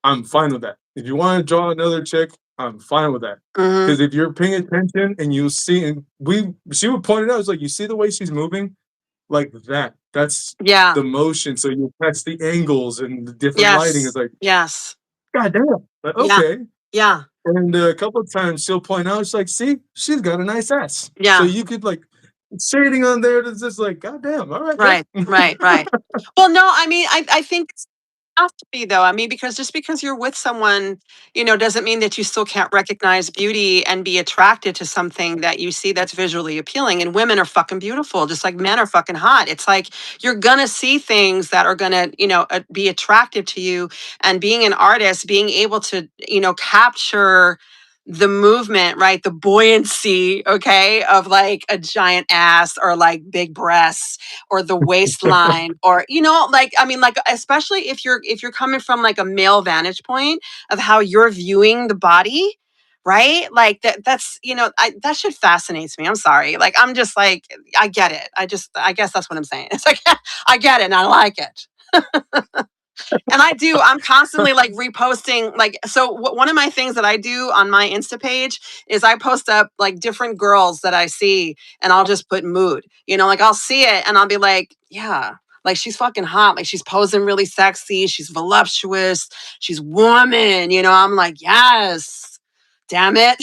I'm fine with that. If you want to draw another chick, I'm fine with that. Because if you're paying attention and you see, and she would point it out, it's like, you see the way she's moving. like that. That's Yeah. the motion. So you catch the angles and the different lighting. It's Yes. like, Yes. God damn. Like, Yeah. okay. Yeah. And a couple of times she'll point out, she's like, see, she's got a nice ass. So Yeah. you could like shading on there that's just like, God damn, all right. Right. Right. Right. Well, no, I mean, I think it's have to be though. I mean, because just because you're with someone, doesn't mean that you still can't recognize beauty and be attracted to something that you see that's visually appealing. And women are fucking beautiful, just like men are fucking hot. It's like you're gonna see things that are gonna, be attractive to you. And being an artist, being able to, capture the movement, right? The buoyancy, okay, of like a giant ass or like big breasts or the waistline or like I mean like especially if you're coming from like a male vantage point of how you're viewing the body, right? Like that's that shit fascinates me. I'm sorry. Like I'm just like I get it. I guess that's what I'm saying. It's like I get it and I like it. And I'm constantly like reposting like so one of my things that I do on my Insta page is I post up like different girls that I see and I'll just put mood. Like I'll see it and I'll be like, yeah, like she's fucking hot, like she's posing really sexy, she's voluptuous, she's woman, I'm like, yes, damn it.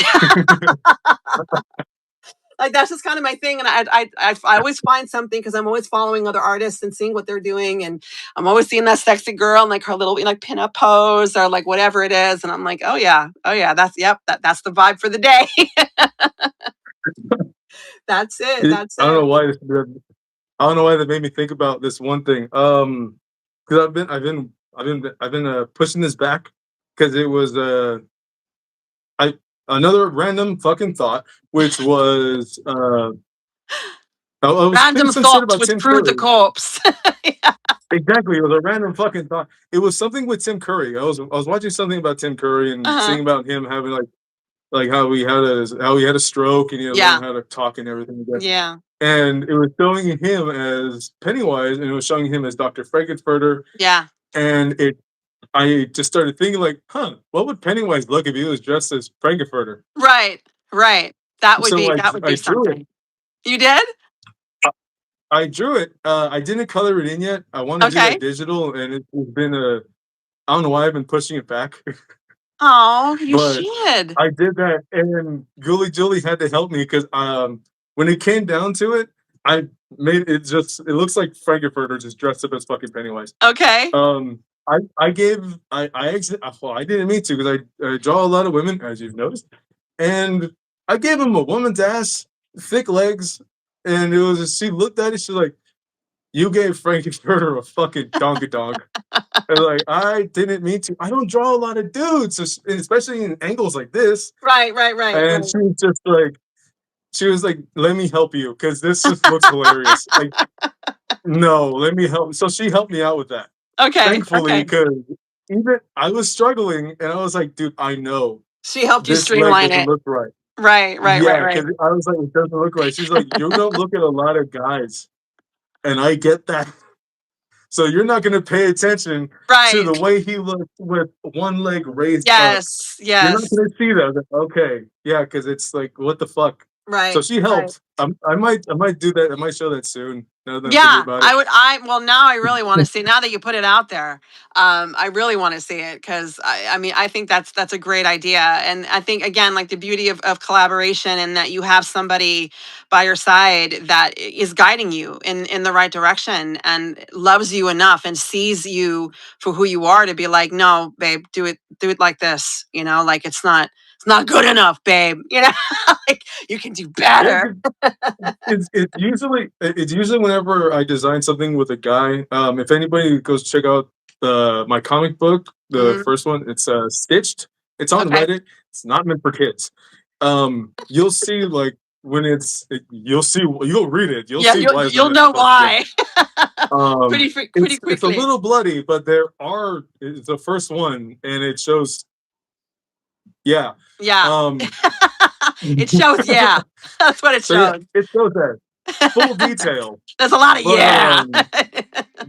Like that's just kind of my thing, and I always find something because I'm always following other artists and seeing what they're doing, and I'm always seeing that sexy girl and like her little like pinup pose or like whatever it is, and I'm like, oh yeah, that's that's the vibe for the day. That's it. That's I don't know it. why I don't know why that made me think about this one thing. Because I've been pushing this back because it was I another random fucking thought, which was I was spitting Random some shit thoughts about with Tim Crude the Curry. Corpse. Yeah. Exactly, it was a random fucking thought. It was something with Tim Curry. I was watching something about Tim Curry and Uh-huh. seeing about him having like how he had a stroke and he had to learn Yeah. how to talk and everything again. Yeah. And it was showing him as Pennywise and it was showing him as Dr. Frankenfurter. Yeah. And I just started thinking like, what would Pennywise look if he was dressed as Frankenfurter? Right. Right. That would So be I that would I be drew it. something. You did? I drew it. I didn't color it in yet. I want to do Okay. that digital, and it's been I don't know why I've been pushing it back, Oh, you but should. I did that, and Julie had to help me because when it came down to it, I made it just it looks like Frankenfurter just dressed up as fucking Pennywise. Okay. I gave I actually well I didn't mean to because I draw a lot of women as you've noticed, and I gave him a woman's ass, thick legs, and it was just, she looked at it, she's like, "You gave Frankenfurter a fucking donkey dog." And like I didn't mean to. I don't draw a lot of dudes, especially in angles like this. Right, right, right, And right. she was like, "Let me help you because this just looks hilarious." Like, no, let me help. So she helped me out with that, Okay, thankfully, okay. because even I was struggling, and I was like, "Dude, I know She helped you this leg streamline doesn't it. look right." Right, right, right, Yeah, right. because I was like, "It doesn't look right." She's like, "You don't look at a lot of guys," and I get that. So you're not going to pay attention to Right. the way he looks with one leg raised up. Yes, You're not yes. going to see that. I was like, okay, yeah, because it's like, what the fuck? So Right, she right. helped. I might do that. I might show that soon. Now that I'm thinking Yeah, about it. well now I really want to see now that you put it out there. I really want to see it because I mean I think that's a great idea. And I think again like the beauty of collaboration and that you have somebody by your side that is guiding you in the right direction and loves you enough and sees you for who you are to be like, no, babe, do it like this, like it's not good enough, babe. Like you can do Yeah, better. 'cause it's usually whenever I design something with a guy. If anybody goes check out my comic book, the Mhm. first one, it's Stitched. It's on Okay. Reddit. It's not meant for kids. You'll see like when you'll read it. You'll Yeah, see you'll why it's not you'll meant know for kids. why. Um, Pretty it's a quickly. little bloody, but it's the first one, and it shows. Yeah. Yeah. Um, It shows, yeah. That's what it so yeah, shows. it shows that full detail, There's a lot of but yeah.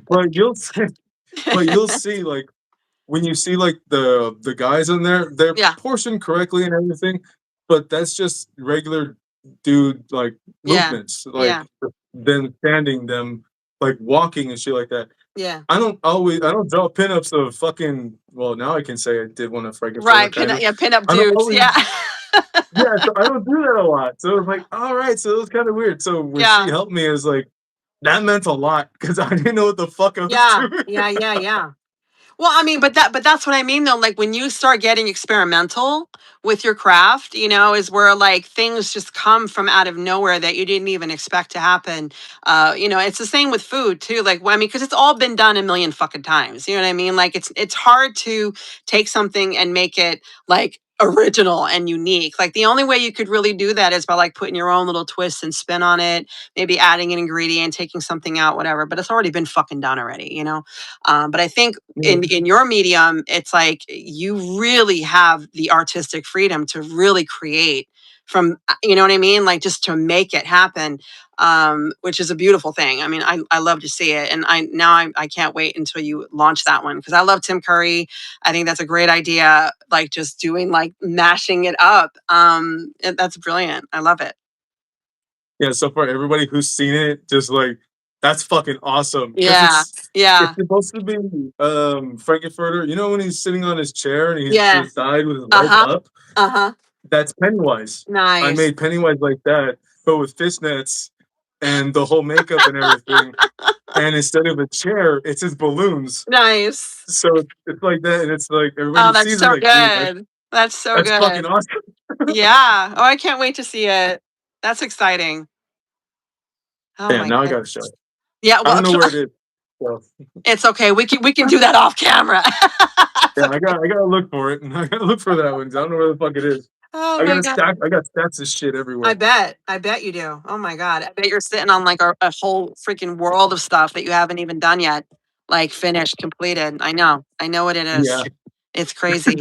but you'll see like when you see like the guys in there, they're Yeah, portioned correctly and everything, but that's just regular dude like yeah, movements, like yeah. them standing them like walking and shit like that. Yeah. I don't draw pinups of fucking. Well, now I can say I did one of Frankenstein. Right. Pinup I don't dudes. always, Yeah. yeah, so I don't do that a lot. So it's like, all right, so it was kind of weird. So when she Yeah. helped me, it was like that meant a lot because I didn't know what the fuck I was Yeah. doing. Yeah. Well, I mean, but that's what I mean though. Like when you start getting experimental with your craft, is where like things just come from out of nowhere that you didn't even expect to happen. It's the same with food too. Like, I mean, because it's all been done a million fucking times. You know what I mean? Like it's hard to take something and make it like original and unique. Like the only way you could really do that is by like putting your own little twist and spin on it, maybe adding an ingredient, taking something out, whatever. But it's already been fucking done already. But I think in your medium, it's like you really have the artistic freedom to really create from, you know what I mean? Like just to make it happen, which is a beautiful thing. I mean, I love to see it. And I can't wait until you launch that one because I love Tim Curry. I think that's a great idea. Like just doing like mashing it up. That's brilliant. I love it. Yeah, so for everybody who's seen it, just like that's fucking awesome. Yeah. It's supposed to be Frankenfurter. You know when he's sitting on his chair and he's just died with his leg up? Uh-huh. That's Pennywise. Nice. I made Pennywise like that, but with fishnets and the whole makeup and everything. And instead of a chair, it's his balloons. Nice. So it's like that, and it's like everybody that's sees so it like, good. That's so that's good. fucking awesome. Yeah. Oh, I can't wait to see it. That's exciting. Oh Yeah, my now I God. gotta show it. Yeah, I well, don't know where it is. So. it's okay. We can do that off camera. Yeah, I gotta look for it, and I gotta look for that one because I don't know where the fuck it is. Oh I my got God. stacks of shit everywhere. I bet you do. Oh my God. I bet you're sitting on like a whole freaking world of stuff that you haven't even done yet. Like finished, completed. I know what it is. Yeah. It's crazy.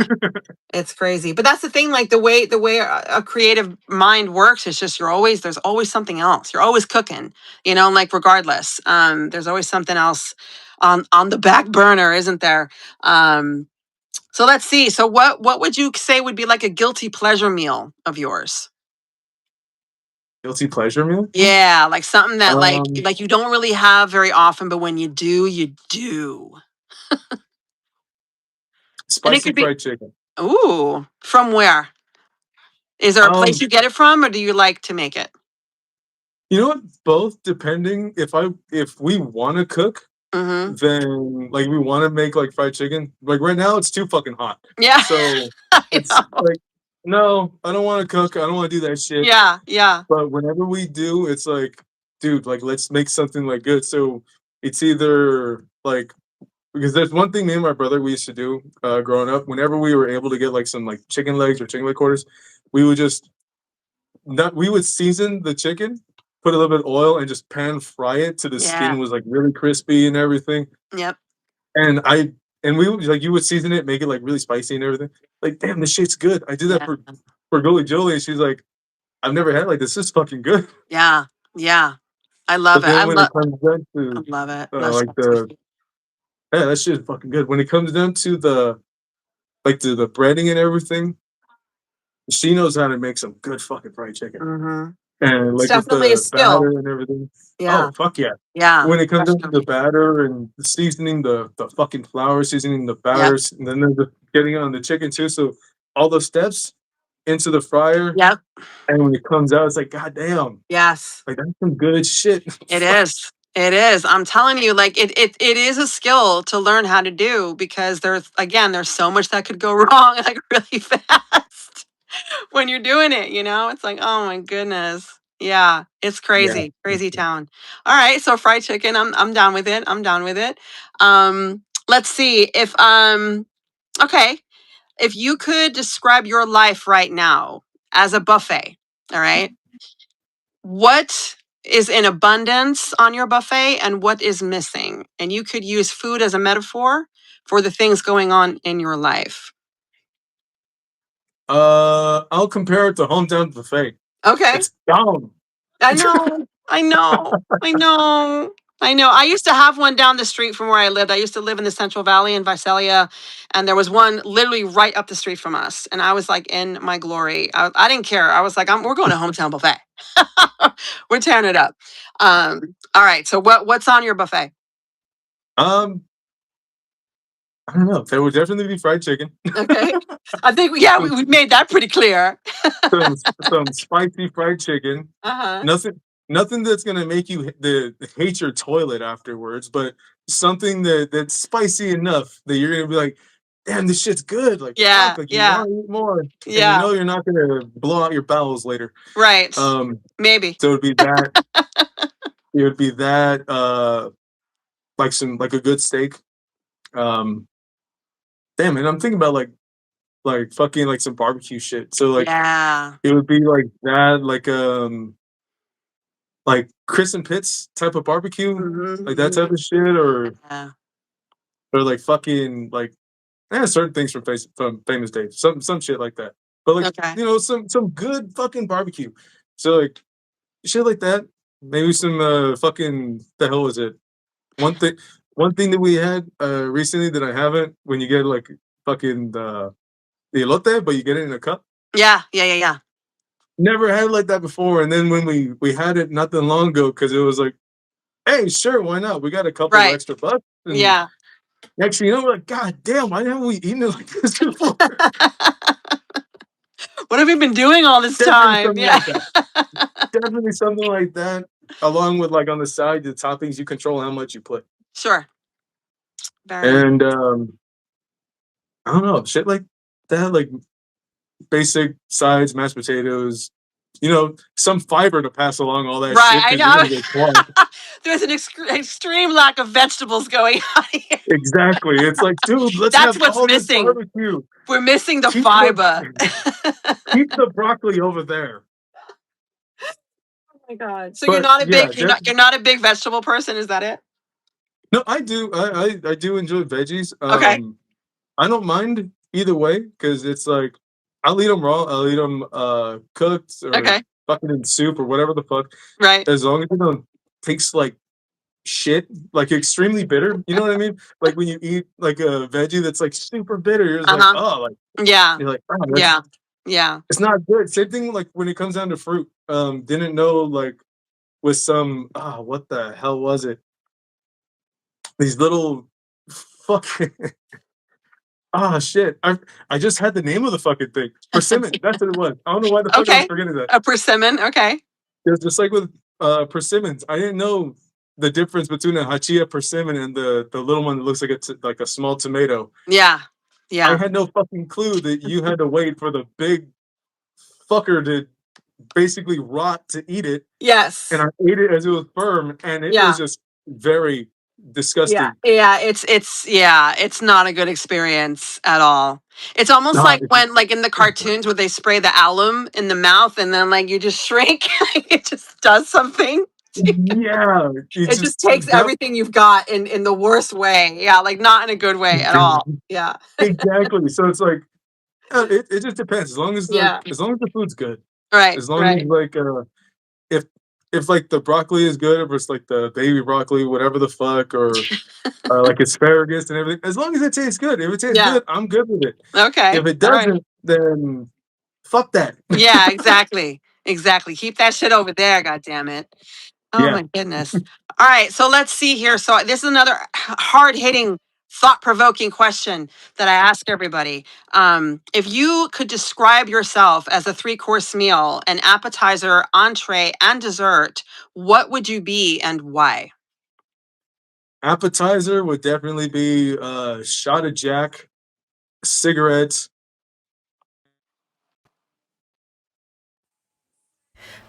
It's crazy. But that's the thing, like the way a creative mind works is just there's always something else. You're always cooking, like regardless. There's always something else on the back burner, isn't there? So let's see. So what would you say would be like a guilty pleasure meal of yours? Guilty pleasure meal? Yeah, like something that like you don't really have very often, but when you do, you do. Spicy fried chicken. Ooh, from where? Is there a place you get it from, or do you like to make it? You know what? Both, depending. If we want to cook, then like we want to make like fried chicken. Like right now, it's too fucking hot. Yeah. So it's like, no, I don't want to cook. I don't want to do that shit. Yeah. But whenever we do, it's like, dude, like let's make something like good. So it's either like, because there's one thing me and my brother we used to do growing up. Whenever we were able to get like some like chicken legs or chicken leg quarters, we would season the chicken, put a little bit of oil, and just pan fry it to the skin was like really crispy and everything. Yep. And we would like, you would season it, make it like really spicy and everything. Like, damn, this shit's good. I did that for Gully Jolie, and she's like, I've never had like this. This is fucking good. Yeah. I love it. I love it. Yeah, that shit is fucking good. When it comes down to the breading and everything, she knows how to make some good fucking fried chicken. And like with the batter and everything. Yeah. Oh, fuck yeah. Yeah. When it comes down to the batter and seasoning the fucking flour, seasoning the batters, and then there's getting it on the chicken too. So all those steps into the fryer. Yep. And when it comes out, it's like, God damn. Yes. Like that's some good shit. It is. It is. I'm telling you, like it is a skill to learn how to do because there's so much that could go wrong like really fast when you're doing it, It's like, oh my goodness. Yeah, it's crazy. Yeah. Crazy town. All right, so fried chicken, I'm down with it. Let's see if okay, if you could describe your life right now as a buffet, all right? What is in abundance on your buffet and what is missing? And you could use food as a metaphor for the things going on in your life. I'll compare it to Hometown Buffet. Okay. It's dumb. I know. I used to have one down the street from where I lived. I used to live in the Central Valley in Visalia, and there was one literally right up the street from us. And I was like in my glory. I didn't care. I was like, we're going to Hometown Buffet. We're tearing it up. All right. So what's on your buffet? I don't know. There would definitely be fried chicken. Okay. I think we made that pretty clear. some spicy fried chicken. Uh-huh. Nothing that's gonna make you hate your toilet afterwards, but something that's spicy enough that you're gonna be like, damn, this shit's good. Like, Yeah, fuck, like you yeah. want to eat more, and Yeah. you know you're not gonna blow out your bowels later. Right. Maybe. So it'd be that. It would be that. Like a good steak. Damn, man, I'm thinking about like fucking like some barbecue shit. So like Yeah. it would be like that, like Chris and Pitts type of barbecue, like that type of shit, or like fucking like certain things from Famous Dave, some shit like that. But like you know, some good fucking barbecue. So like shit like that. Maybe some fucking the hell was it? One thing that we had recently that I haven't, when you get like fucking the elote, but you get it in a cup. Yeah. Never had it like that before, and then when we had it not that long ago, because it was like, hey, sure, why not? We got a couple of extra bucks. And yeah. Next thing you know, we're like, God damn, why haven't we eaten it like this before? What have we been doing all this time? Yeah. Definitely something like that. Along with like on the side, the toppings, you control how much you put. Sure. And I don't know, shit like that, like basic sides, mashed potatoes, you know, some fiber to pass along all that shit. I know. There's an extreme lack of vegetables going on here. Exactly. It's like, dude, let's have all missing. This barbecue. We're missing the fiber. Keep the broccoli over there. Oh my God. So you're not a big vegetable person, is that it? No, I do. I do enjoy veggies. Okay. I don't mind either way, because it's like I'll eat them raw, I'll eat them cooked, or fucking in soup or whatever the fuck. Right. As long as it don't taste like shit, like extremely bitter. You know what I mean? Like when you eat like a veggie that's like super bitter, you're just like, oh, like you're like, oh, yeah. It's not good. Same thing like when it comes down to fruit. Didn't know like with some what the hell was it? These little fucking shit. I just had the name of the fucking thing. Persimmon. That's what it was. I don't know why the fuck I was forgetting that. A persimmon, okay. It's just like with persimmons. I didn't know the difference between a hachia persimmon and the little one that looks like a small tomato. Yeah. I had no fucking clue that you had to wait for the big fucker to basically rot to eat it. Yes. And I ate it as it was firm, and it was just very disgusting. Yeah, it's not a good experience at all. It's almost like when, like in the cartoons where they spray the alum in the mouth and then like you just shrink. It just does something. Yeah. It just takes everything you've got in the worst way. Yeah, like not in a good way at all. Yeah. Exactly. So it's like it just depends. As long as the food's good. Right. As long as like if like the broccoli is good, or it's like the baby broccoli, whatever the fuck, or like asparagus and everything. As long as it tastes good. If it tastes good, I'm good with it. Okay. If it doesn't, then fuck that. Yeah, exactly. Exactly. Keep that shit over there, goddammit. Oh my goodness. All right, so let's see here. So this is another hard-hitting, thought-provoking question that I ask everybody. If you could describe yourself as a 3-course meal, an appetizer, entree, and dessert, what would you be and why? Appetizer would definitely be shot of Jack, cigarettes.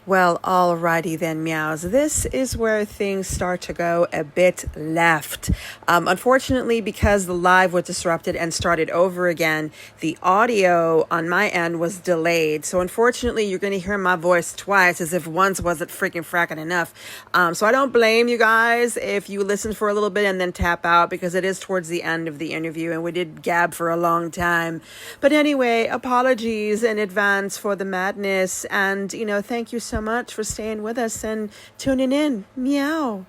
Well, alrighty then, Meows. This is where things start to go a bit left. Unfortunately, because the live was disrupted and started over again, the audio on my end was delayed. So unfortunately, you're going to hear my voice twice, as if once wasn't freaking fracking enough. So I don't blame you guys if you listen for a little bit and then tap out, because it is towards the end of the interview and we did gab for a long time. But anyway, apologies in advance for the madness, and thank you so much for staying with us and tuning in. Meow.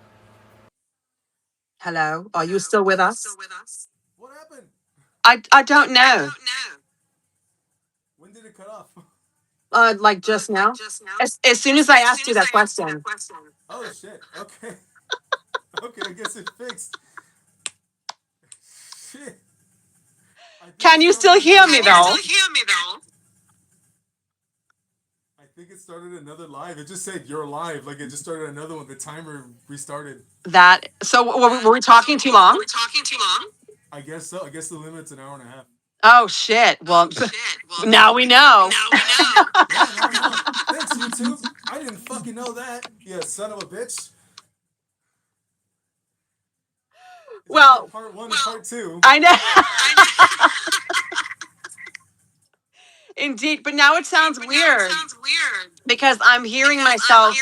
Hello, are you still with us? What happened? I don't know. When did it cut off? Like just now. As soon as I asked you that question. Oh shit. Okay. Okay, I guess it fixed. Shit. Can you still hear me though? I think it started another live. It just said you're live. Like it just started another one. The timer restarted. Were we talking too long? I guess so. I guess the limit's an hour and a half. Oh shit. Well, now we know. Yeah, now we know. Thanks, YouTube. I didn't fucking know that. Yeah, son of a bitch. Well, part one and part two. I know. Indeed, but now it sounds weird because I'm hearing myself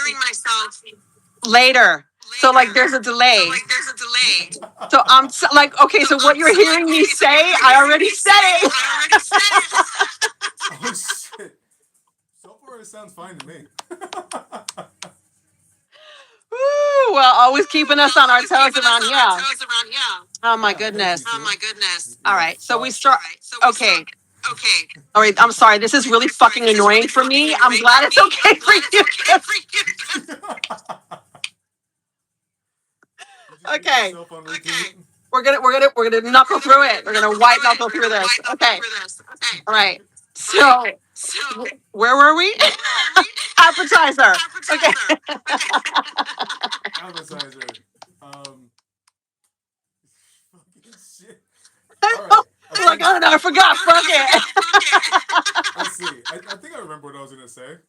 later. So like there's a delay. So I'm like, okay, so what you're hearing me say, I already said it. Oh shit. So far it sounds fine to me. Woo, well, always keeping us on our toes around here. Oh my goodness. All right, so we start. Okay. All right, I'm sorry. This is really fucking annoying for me. I'm glad it's okay for you. Okay. We're gonna knuckle through it. We're gonna white knuckle through this. Okay. All right. So where were we? Appetizer. Okay. Appetizer. Fucking shit. All right. Like, oh no, I forgot. Fuck it. Let's see. I think I remember what I was gonna say.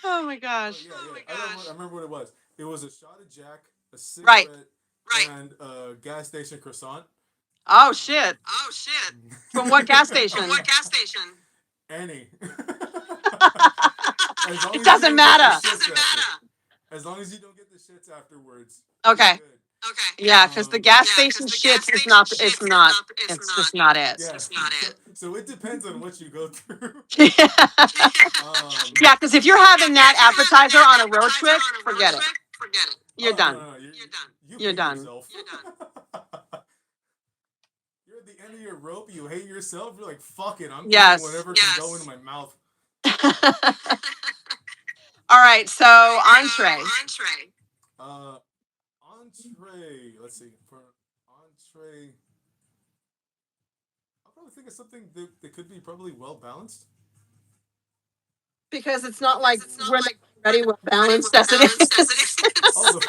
Oh my gosh. I remember what it was. It was a shot of Jack, a cigarette, and a gas station croissant. Oh shit. From what gas station? Any. It doesn't matter. As long as you don't get the shits afterwards. Okay. Yeah, because the gas station shits is not. It's not. It's just not it. So it depends on what you go through. Yeah, because if you're having that appetizer on a road trip, forget it. You're done. No, You're done. You're at the end of your rope. You hate yourself. You're like, fuck it. I'm Yes. eating whatever can go into my mouth. All right. So entree. Entree. Let's see. For entree, I'll probably think of something that could be probably well balanced. Because it's not like we're ready well balanced as it is. Oh,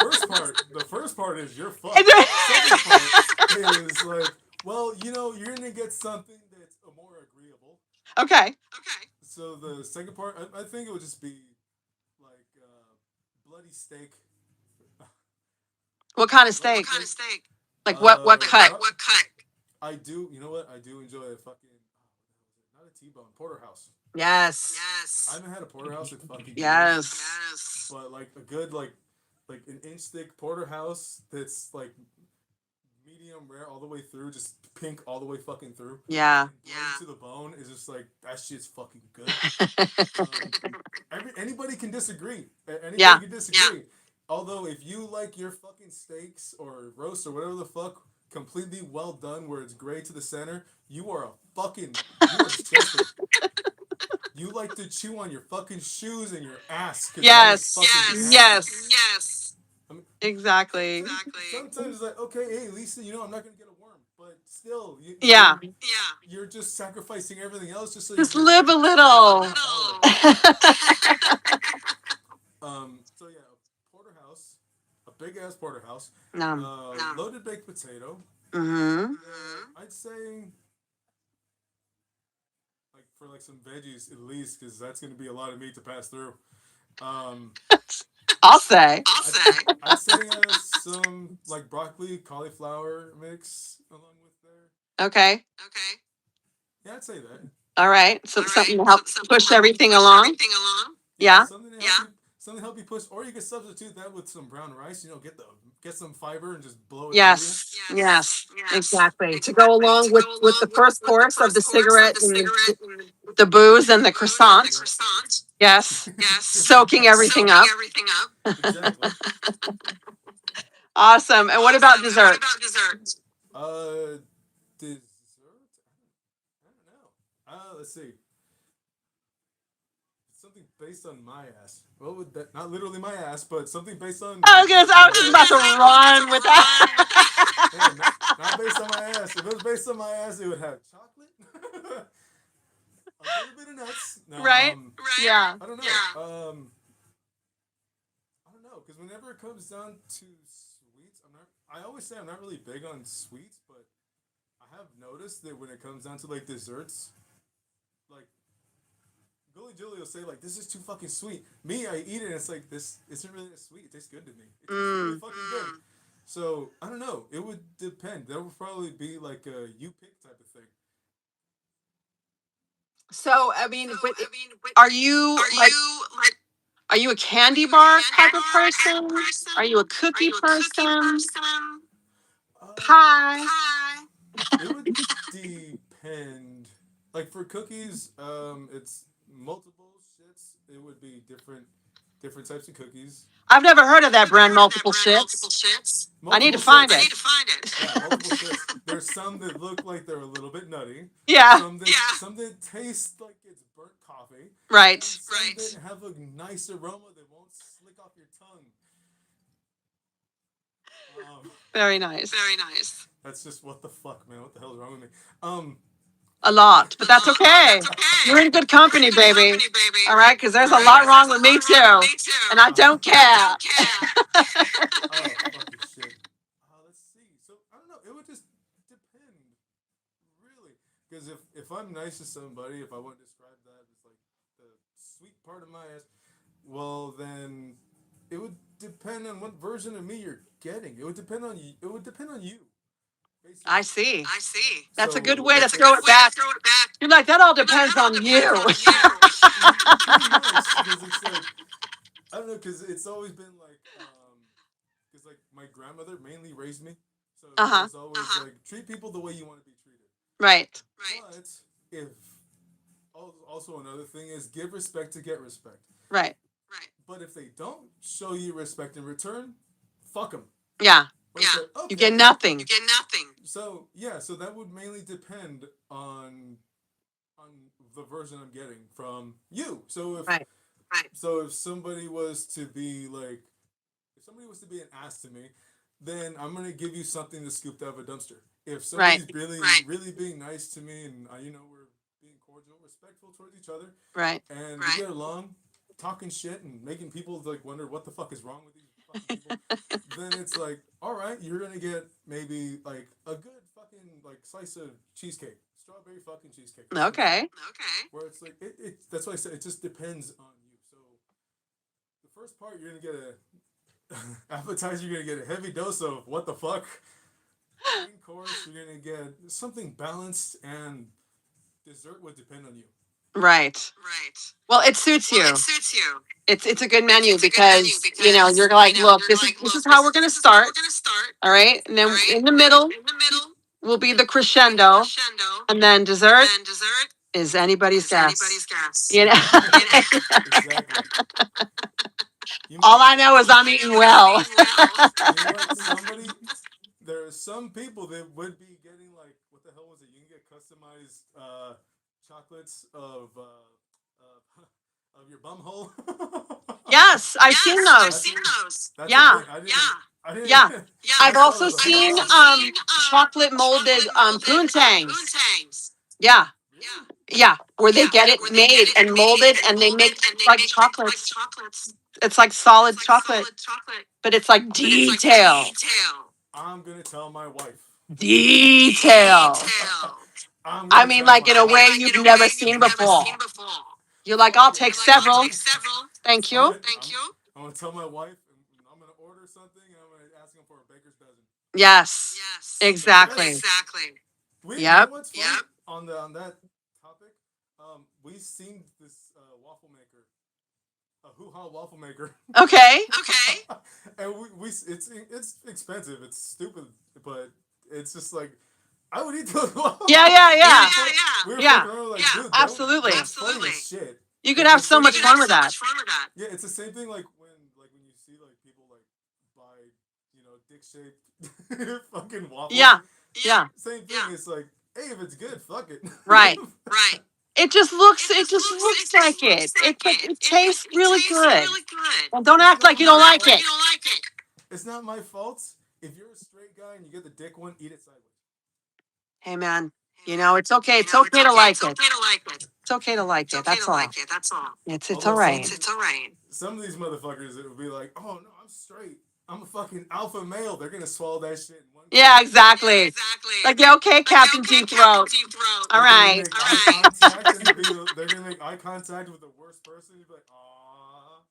the first part is you're fucked. Second part is like, well, you're gonna get something that's more agreeable. Okay. So the second part, I think it would just be like bloody steak. What kind of steak? Like what cut? I do. You know what? I do enjoy a fucking not a T-bone porterhouse. Yes. I haven't had a porterhouse in fucking years. But like a good like an inch thick porterhouse that's like medium rare all the way through, just pink all the way fucking through. Yeah. To the bone is just like that shit's fucking good. Anybody can disagree. Anybody can disagree. Yeah. Although if you like your fucking steaks or roast or whatever the fuck completely well done where it's gray to the center, you are disgusting. You like to chew on your fucking shoes and your ass. Yes. I mean, exactly. Sometimes it's like, okay, hey, Lisa, I'm not gonna get a worm, but still, you're just sacrificing everything else just so just live a little. So yeah, porterhouse, a big ass porterhouse, loaded baked potato. Mm-hmm. I'd say. For like some veggies at least, because that's going to be a lot of meat to pass through. I'll say. I'd say some like broccoli, cauliflower mix along with there. Okay. Yeah, I'd say that. All right. So something to help push everything along. Yeah. Something to help you push, or you can substitute that with some brown rice. Get some fiber and just blow it. Yes, exactly. To go along with the first course of the cigarette and the booze and the croissant. Yes. Soaking everything up. Exactly. Awesome. And what about dessert? Dessert. I don't know. Let's see. based on my ass. What would that? Not literally my ass, but something based on. I was just about to run with that. Yeah, not based on my ass. If it was based on my ass, it would have chocolate, a little bit of nuts. No, Right? Yeah. I don't know. I don't know, because whenever it comes down to sweets, I'm not. I always say I'm not really big on sweets, but I have noticed that when it comes down to like desserts, like Billy Julie will say like, "This is too fucking sweet." Me, I eat it, and it's like, this isn't really that sweet. It tastes good to me. It tastes really fucking good. So I don't know. It would depend. That would probably be like a you pick type of thing. So, I mean, are you like, are you a candy bar type of person? Are you a cookie person? Pie? It would depend. Like for cookies, it's multiple shits. It would be different types of cookies. I've never heard of that brand, multiple shits. I need to find it. Yeah, multiple shits. There's some that look like they're a little bit nutty. Yeah. Some that taste like it's burnt coffee. Right. Some that have a nice aroma that won't slick off your tongue. Very nice. That's just what the fuck, man. What the hell is wrong with me? A lot, but that's okay. You're in good company, baby. All right, because there's a lot wrong with me too, and I don't care. Oh, fucking shit. Let's see. So I don't know. It would just depend, really. Because if I'm nice to somebody, if I want to describe that as like the sweet part of my ass, well then it would depend on what version of me you're getting. It would depend on you. It would depend on you. Basically. I see. That's a good way to throw it back. You're like, that all depends on you. Pretty much, because it's like, I don't know, because it's always been like, because like my grandmother mainly raised me, so it's always like treat people the way you want to be treated. Right. But if also another thing is give respect to get respect. Right. But if they don't show you respect in return, fuck them. Yeah. But say, okay. You get nothing. So so that would mainly depend on the version I'm getting from you. So if so if somebody was to be like, if somebody was to be an ass to me, then I'm gonna give you something that's scooped out of a dumpster. If somebody's really being nice to me, and we're being cordial, respectful towards each other, and we get along, talking shit and making people like wonder what the fuck is wrong with these fucking people, then it's like, all right, you're gonna get maybe like a good fucking like slice of cheesecake, strawberry fucking cheesecake. Okay. Where it's like that's why I said it just depends on you. So the first part you're gonna get a appetizer, you're gonna get a heavy dose of what the fuck. Main course, you're gonna get something balanced, and dessert would depend on you. Right. Well, it suits you. It's a good menu because you're like, look, this is how we're gonna start. All right, and then in the middle will be the crescendo, and then dessert is anybody's guess. Exactly. All I know is I'm eating well. There are some people that would be getting like, what the hell was it? You can get customized chocolates of your bumhole. Yes, I've seen those. Yeah. I've also seen chocolate molded poontangs. Yeah. Where they get it made and molded, and they make like chocolates. It's like solid chocolate, but it's like detail. I'm gonna tell my wife. Detail. I mean, like in a way you've never seen before. You're like, I'll take several. Thank you. I'm gonna tell my wife, and I'm gonna order something, and I'm gonna ask them for a baker's dozen. Yes. Exactly. You know what's funny? On that topic, we seen this waffle maker, a hoo-ha waffle maker. Okay. And it's expensive. It's stupid, but it's just like, I would eat those waffles. Yeah. We were around like, dude, Absolutely. funny as shit. You could have so much fun with that. Yeah, it's the same thing like when you see like people like buy, dick shaped fucking waffles. Yeah. Same thing. It's like, hey, if it's good, fuck it. Right. It just looks like it. It tastes really good. Well, don't act like you don't like it. It's not my fault. If you're a straight guy and you get the dick one, eat it sideways. Hey man, it's okay. It's okay to like it. It's okay to like it. That's all. It's all right. Some of these motherfuckers, it would be like, oh no, I'm straight. I'm a fucking alpha male. They're gonna swallow that shit in one. Yeah, exactly. Like, yeah, okay, Captain Deep Throat. All right. They're gonna make eye contact with the worst person. You'd be like, aww.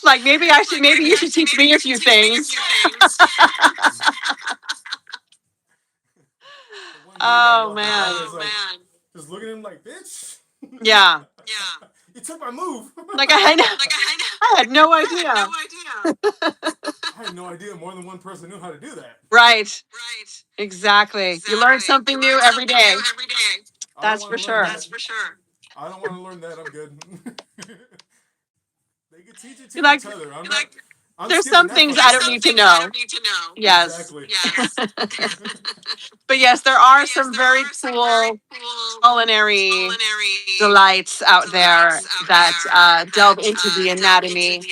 Like, maybe you should teach me a few things. Oh man. Just look at him like, bitch. Yeah. You took my move. Like, I know. I had no idea. I had no idea more than one person knew how to do that. Right. Exactly. You learn something new every day. That's for sure. I don't want to learn that. I'm good. They could teach it to each other. There's some things I don't need to know. Yes. Exactly. But yes, there are some very cool culinary delights out there that delve into the anatomy.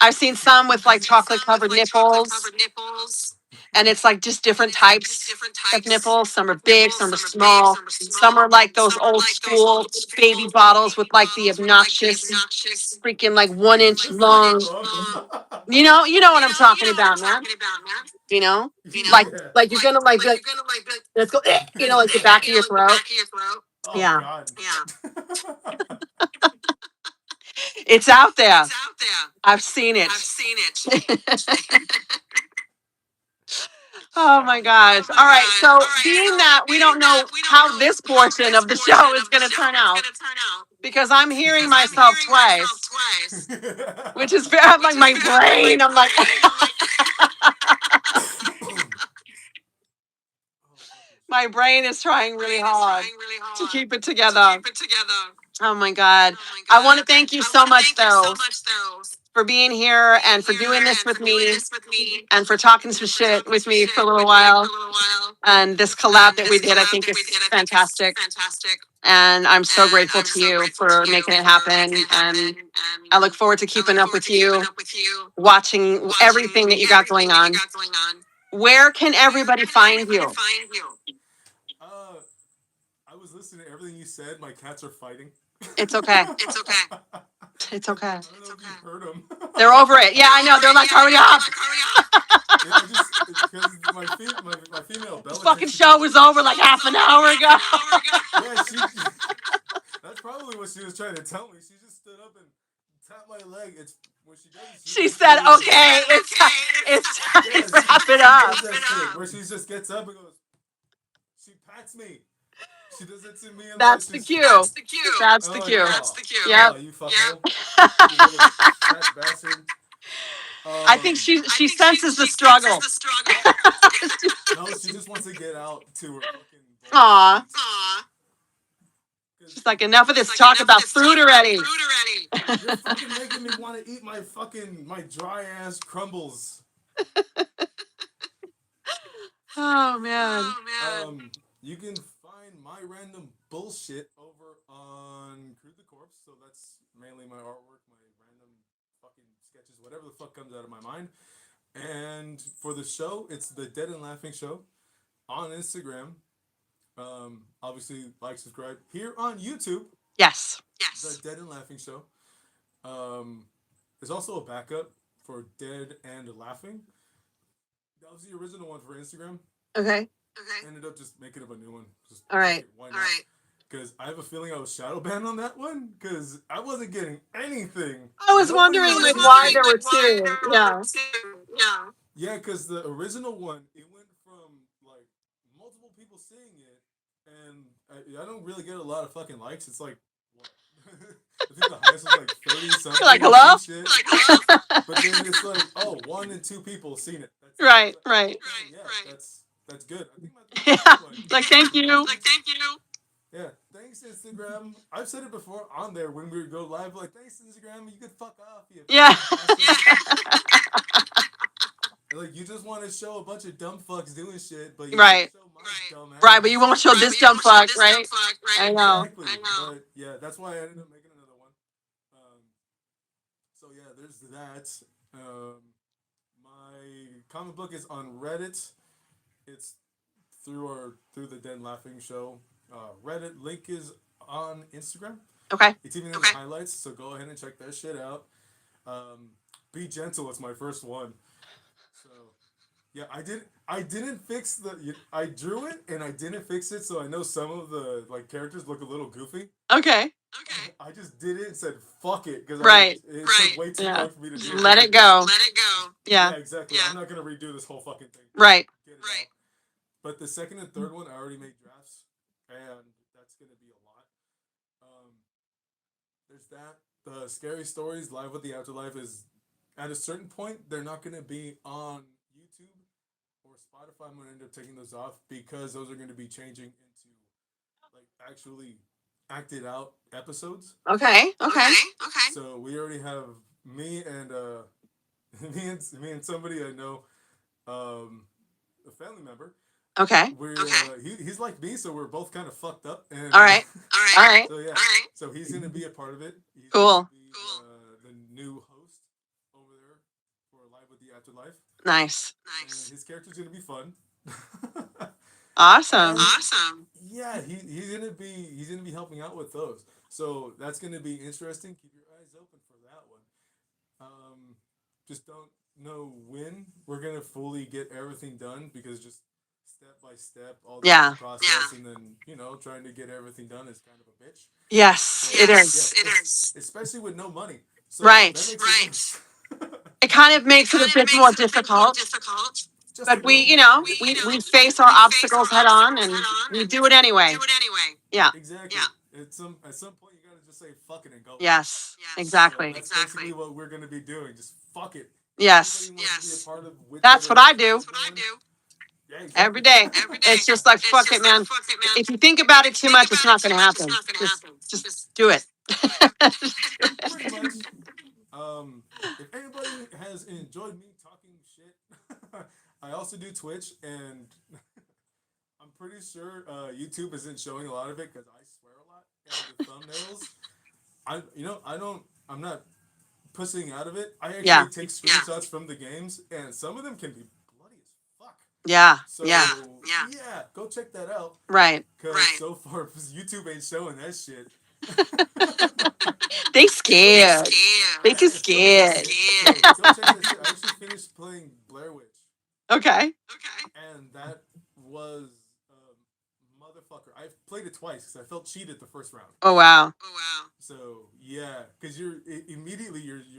I've seen some with like chocolate covered nipples. And it's like just different types of nipples. Some are big, some are small. Some are like those old school baby bottles with like the obnoxious freaking like 1 inch long. You know what I'm talking about, man. You know, like you're gonna like let's go. Like the back of your throat. Yeah. God. It's out there. I've seen it. Oh my gosh. All right. So being that we don't know how this portion of the show is going to turn out, because I'm hearing myself twice, which is very, like my brain. I'm like, my brain is trying really hard to keep it together. Oh my God. I want to thank you so much though for being here and for doing this with me and for talking some shit with me for a little while. And this collab that we did, I think is fantastic. And I'm so grateful to you for making it happen. And I look forward to keeping up with you, watching everything that you got going on. Where can everybody find you? I was listening to everything you said. My cats are fighting. It's okay. It's okay. I don't know if you heard them. They're over it. Yeah, I know. They're like, hurry up. My female Bella. This fucking show was over like half an hour ago. Yeah, that's probably what she was trying to tell me. She just stood up and tapped my leg. It's when she does. She said, "Okay, it's time to wrap it up." Where she just gets up and goes. She pats me. She does it to me. And That's the cue. That's the cue. Yep. You fucking fat bastard. I think she senses the struggle. No, she just wants to get out to her fucking. Aw. She's like, enough of this talk about food already. You're fucking making me want to eat my dry ass crumbles. Oh man. You can find my random bullshit over on Crude The Corpse. So that's mainly my artwork, my random fucking sketches, whatever the fuck comes out of my mind. And for the show, it's the Dead and Laughing Show on Instagram. Obviously, like, subscribe here on YouTube. Yes. The Dead and Laughing Show. There's also a backup for Dead and Laughing. That was the original one for Instagram. Okay. Ended up just making up a new one. All right. Why not? Because I have a feeling I was shadow banned on that one because I wasn't getting anything. I was wondering why there were two. Yeah. Yeah, because the original one, it went from like multiple people seeing it, and I don't really get a lot of fucking likes. It's like what? I think the highest was like 30 something. You're like, hello? But then it's like, 1 and 2 people seen it. That's Right. Yeah, that's good. I think like, thank you. Yeah, thanks Instagram. I've said it before on there when we would go live. Like, thanks Instagram. You could fuck off. Yeah. Like you just want to show a bunch of dumb fucks doing shit, but you Right. won't show my dumb ass. Right, but you won't show this dumb fuck, right? I know. Exactly. But yeah, that's why I ended up making another one. Um, so yeah, there's that. My comic book is on Reddit. It's through the Den Laughing Show. Reddit link is on Instagram. Okay. It's even in the highlights, so go ahead and check that shit out. Be Gentle is my first one. So yeah, I didn't fix I drew it and I didn't fix it, so I know some of the like characters look a little goofy. Okay. I just did it and said fuck it because Right. it took way too long for me to do. Let it go. Yeah, Yeah. exactly. I'm not gonna redo this whole fucking thing. Right. Get it out. But the second and third one, I already made drafts, and that's gonna be a lot. There's that. The Scary Stories Live with the Afterlife is at a certain point they're not gonna be on YouTube or Spotify. I'm gonna end up taking those off because those are gonna be changing into like actually acted out episodes. Okay. So we already have me and me and somebody I know, a family member. Okay. We're he's like me, so we're both kind of fucked up. And, All right. So yeah, so he's gonna be a part of it. He's Cool. Gonna be, the new host over there for Live with the Afterlife. Nice. And his character's gonna be fun. Awesome. Yeah, he's gonna be helping out with those. So that's gonna be interesting. Keep your eyes open for that one. Just don't know when we're gonna fully get everything done because just step by step, all the process, and then trying to get everything done is kind of a bitch. Yes, it is. Especially with no money. So Right. It kind of makes it a bit more difficult. But we face our obstacles head on and we do it anyway. Yeah. Exactly. At some point you gotta just say fuck it and go. Yes. Exactly. So that's basically what we're gonna be doing. Just fuck it. Yes. That's what I do. Yeah, exactly. Every day. It's just like fuck it, man. If you think about it too much, it's not gonna happen. Just do it. Pretty much. If anybody has enjoyed me talking shit, I also do Twitch, and I'm pretty sure YouTube isn't showing a lot of it because I swear a lot. And the thumbnails, I'm not pussing out of it. I actually take screenshots from the games, and some of them can be bloody as fuck. Yeah. So, yeah, go check that out. Right. Because so far, YouTube ain't showing that shit. They scared. They too scared. Go check that shit. I actually finished playing Blair Witch. Okay. And that was motherfucker. I played it twice because I felt cheated the first round. Oh wow. So yeah, because you're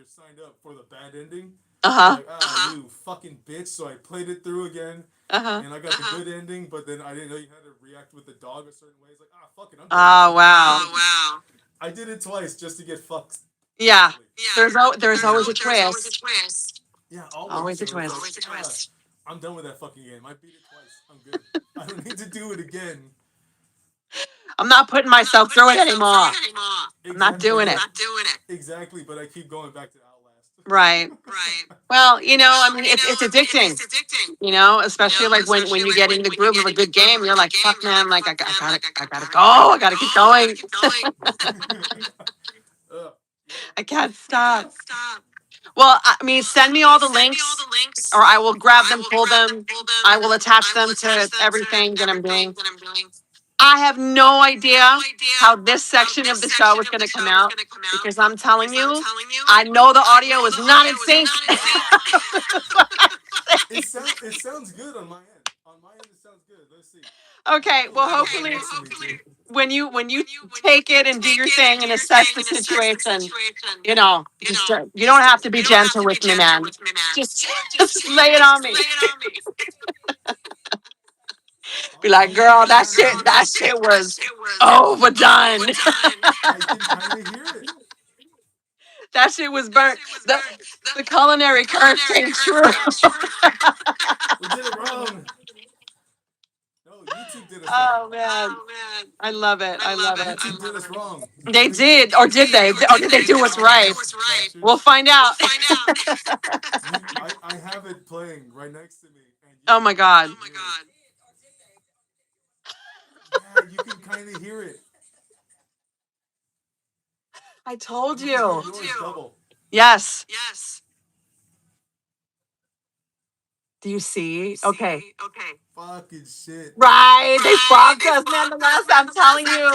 signed up for the bad ending. Uh-huh. Like, you fucking bitch. So I played it through again. Uh-huh. And I got the good ending, but then I didn't know you had to react with the dog a certain way. It's like, fuck it. Oh wow. I did it twice just to get fucked. Yeah. There's always a twist. Yeah, always a twist. I'm done with that fucking game. I beat it twice. I'm good. I don't need to do it again. I'm not putting myself through it anymore. I'm not doing it. Exactly, but I keep going back to Outlast. Right. Well, I mean, it's addicting. Especially like when you get in the groove of a good game, you're like, fuck, man, like I gotta go. I gotta keep going. I can't stop. Well, I mean, send me all the links, or I will grab them, pull them. I will attach them to everything that I'm doing. I have no idea how this section of the show is going to come out because I'm telling you, I know the audio is not in sync. It sounds good on my end. On my end, it sounds good. Let's see. Okay, well, hopefully, when you take it and do your thing and assess the situation, you don't have to be gentle with me, man. Just lay it on me. Be like, girl, that shit was overdone. I can kind of hear it. That shit was burnt. The culinary curse came true. We did it wrong. No, YouTube did did us wrong. Oh man, I love it. I love it. YouTube did us wrong. They did, or did they? Or did they do us right? We'll find out. I have it playing right next to me. And Oh my God. Yeah, you can kind of hear it. I told you. Yours double. Yes. Do you see? Okay. Fucking shit. Right. They fucked us, nonetheless. I'm telling you.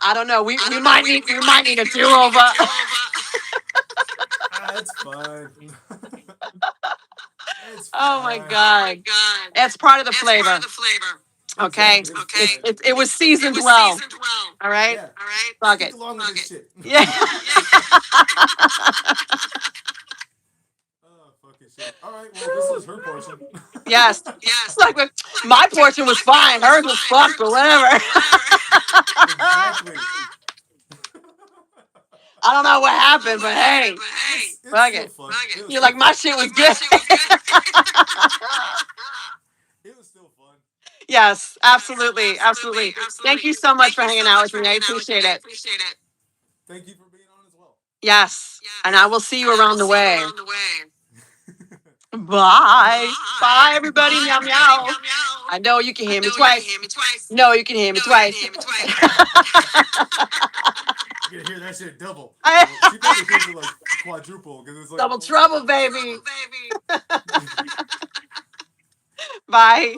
I don't know. We might need a do-over. It's fine. Oh my God. It's part of the flavor. Okay. It was seasoned well. All right. Yeah. Fuck it. Along with this shit. Yeah. Oh, fucking shit. All right, well, this is her portion. Yes. It's like my portion was fine. Hers was fucked or whatever. Exactly. I don't know what happened, but hey, It's fuck still it. fun. You're like, my shit was good. It was still fun. Yes, absolutely. Thank you so much for hanging out with me. I appreciate it. Thank you for being on as well. Yes, and I will see you around the way. Bye. Bye, everybody. Meow, meow. I know you can hear me twice. No, you can hear me twice. You're gonna hear that shit double. Well, she probably hears it like quadruple because it's like Double trouble, baby. Bye.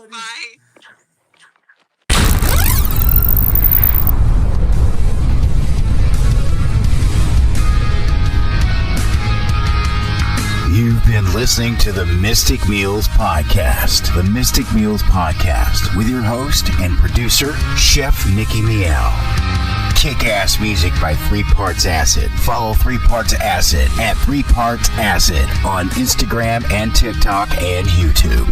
You've been listening to the Mystic Meals Podcast. The Mystic Meals Podcast with your host and producer, Chef Nikki Meow. Kick-ass music by 3 Parts Acid. Follow 3 Parts Acid at 3 Parts Acid on Instagram and TikTok and YouTube.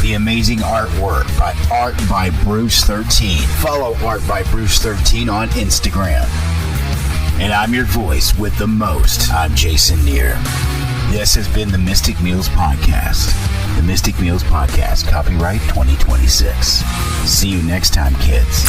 The amazing artwork by Art by Bruce 13. Follow Art by Bruce 13 on Instagram. And I'm your voice with the most. I'm Jason Neer. This has been the Mystic Meals Podcast. The Mystic Meals Podcast, copyright 2026. See you next time, kids.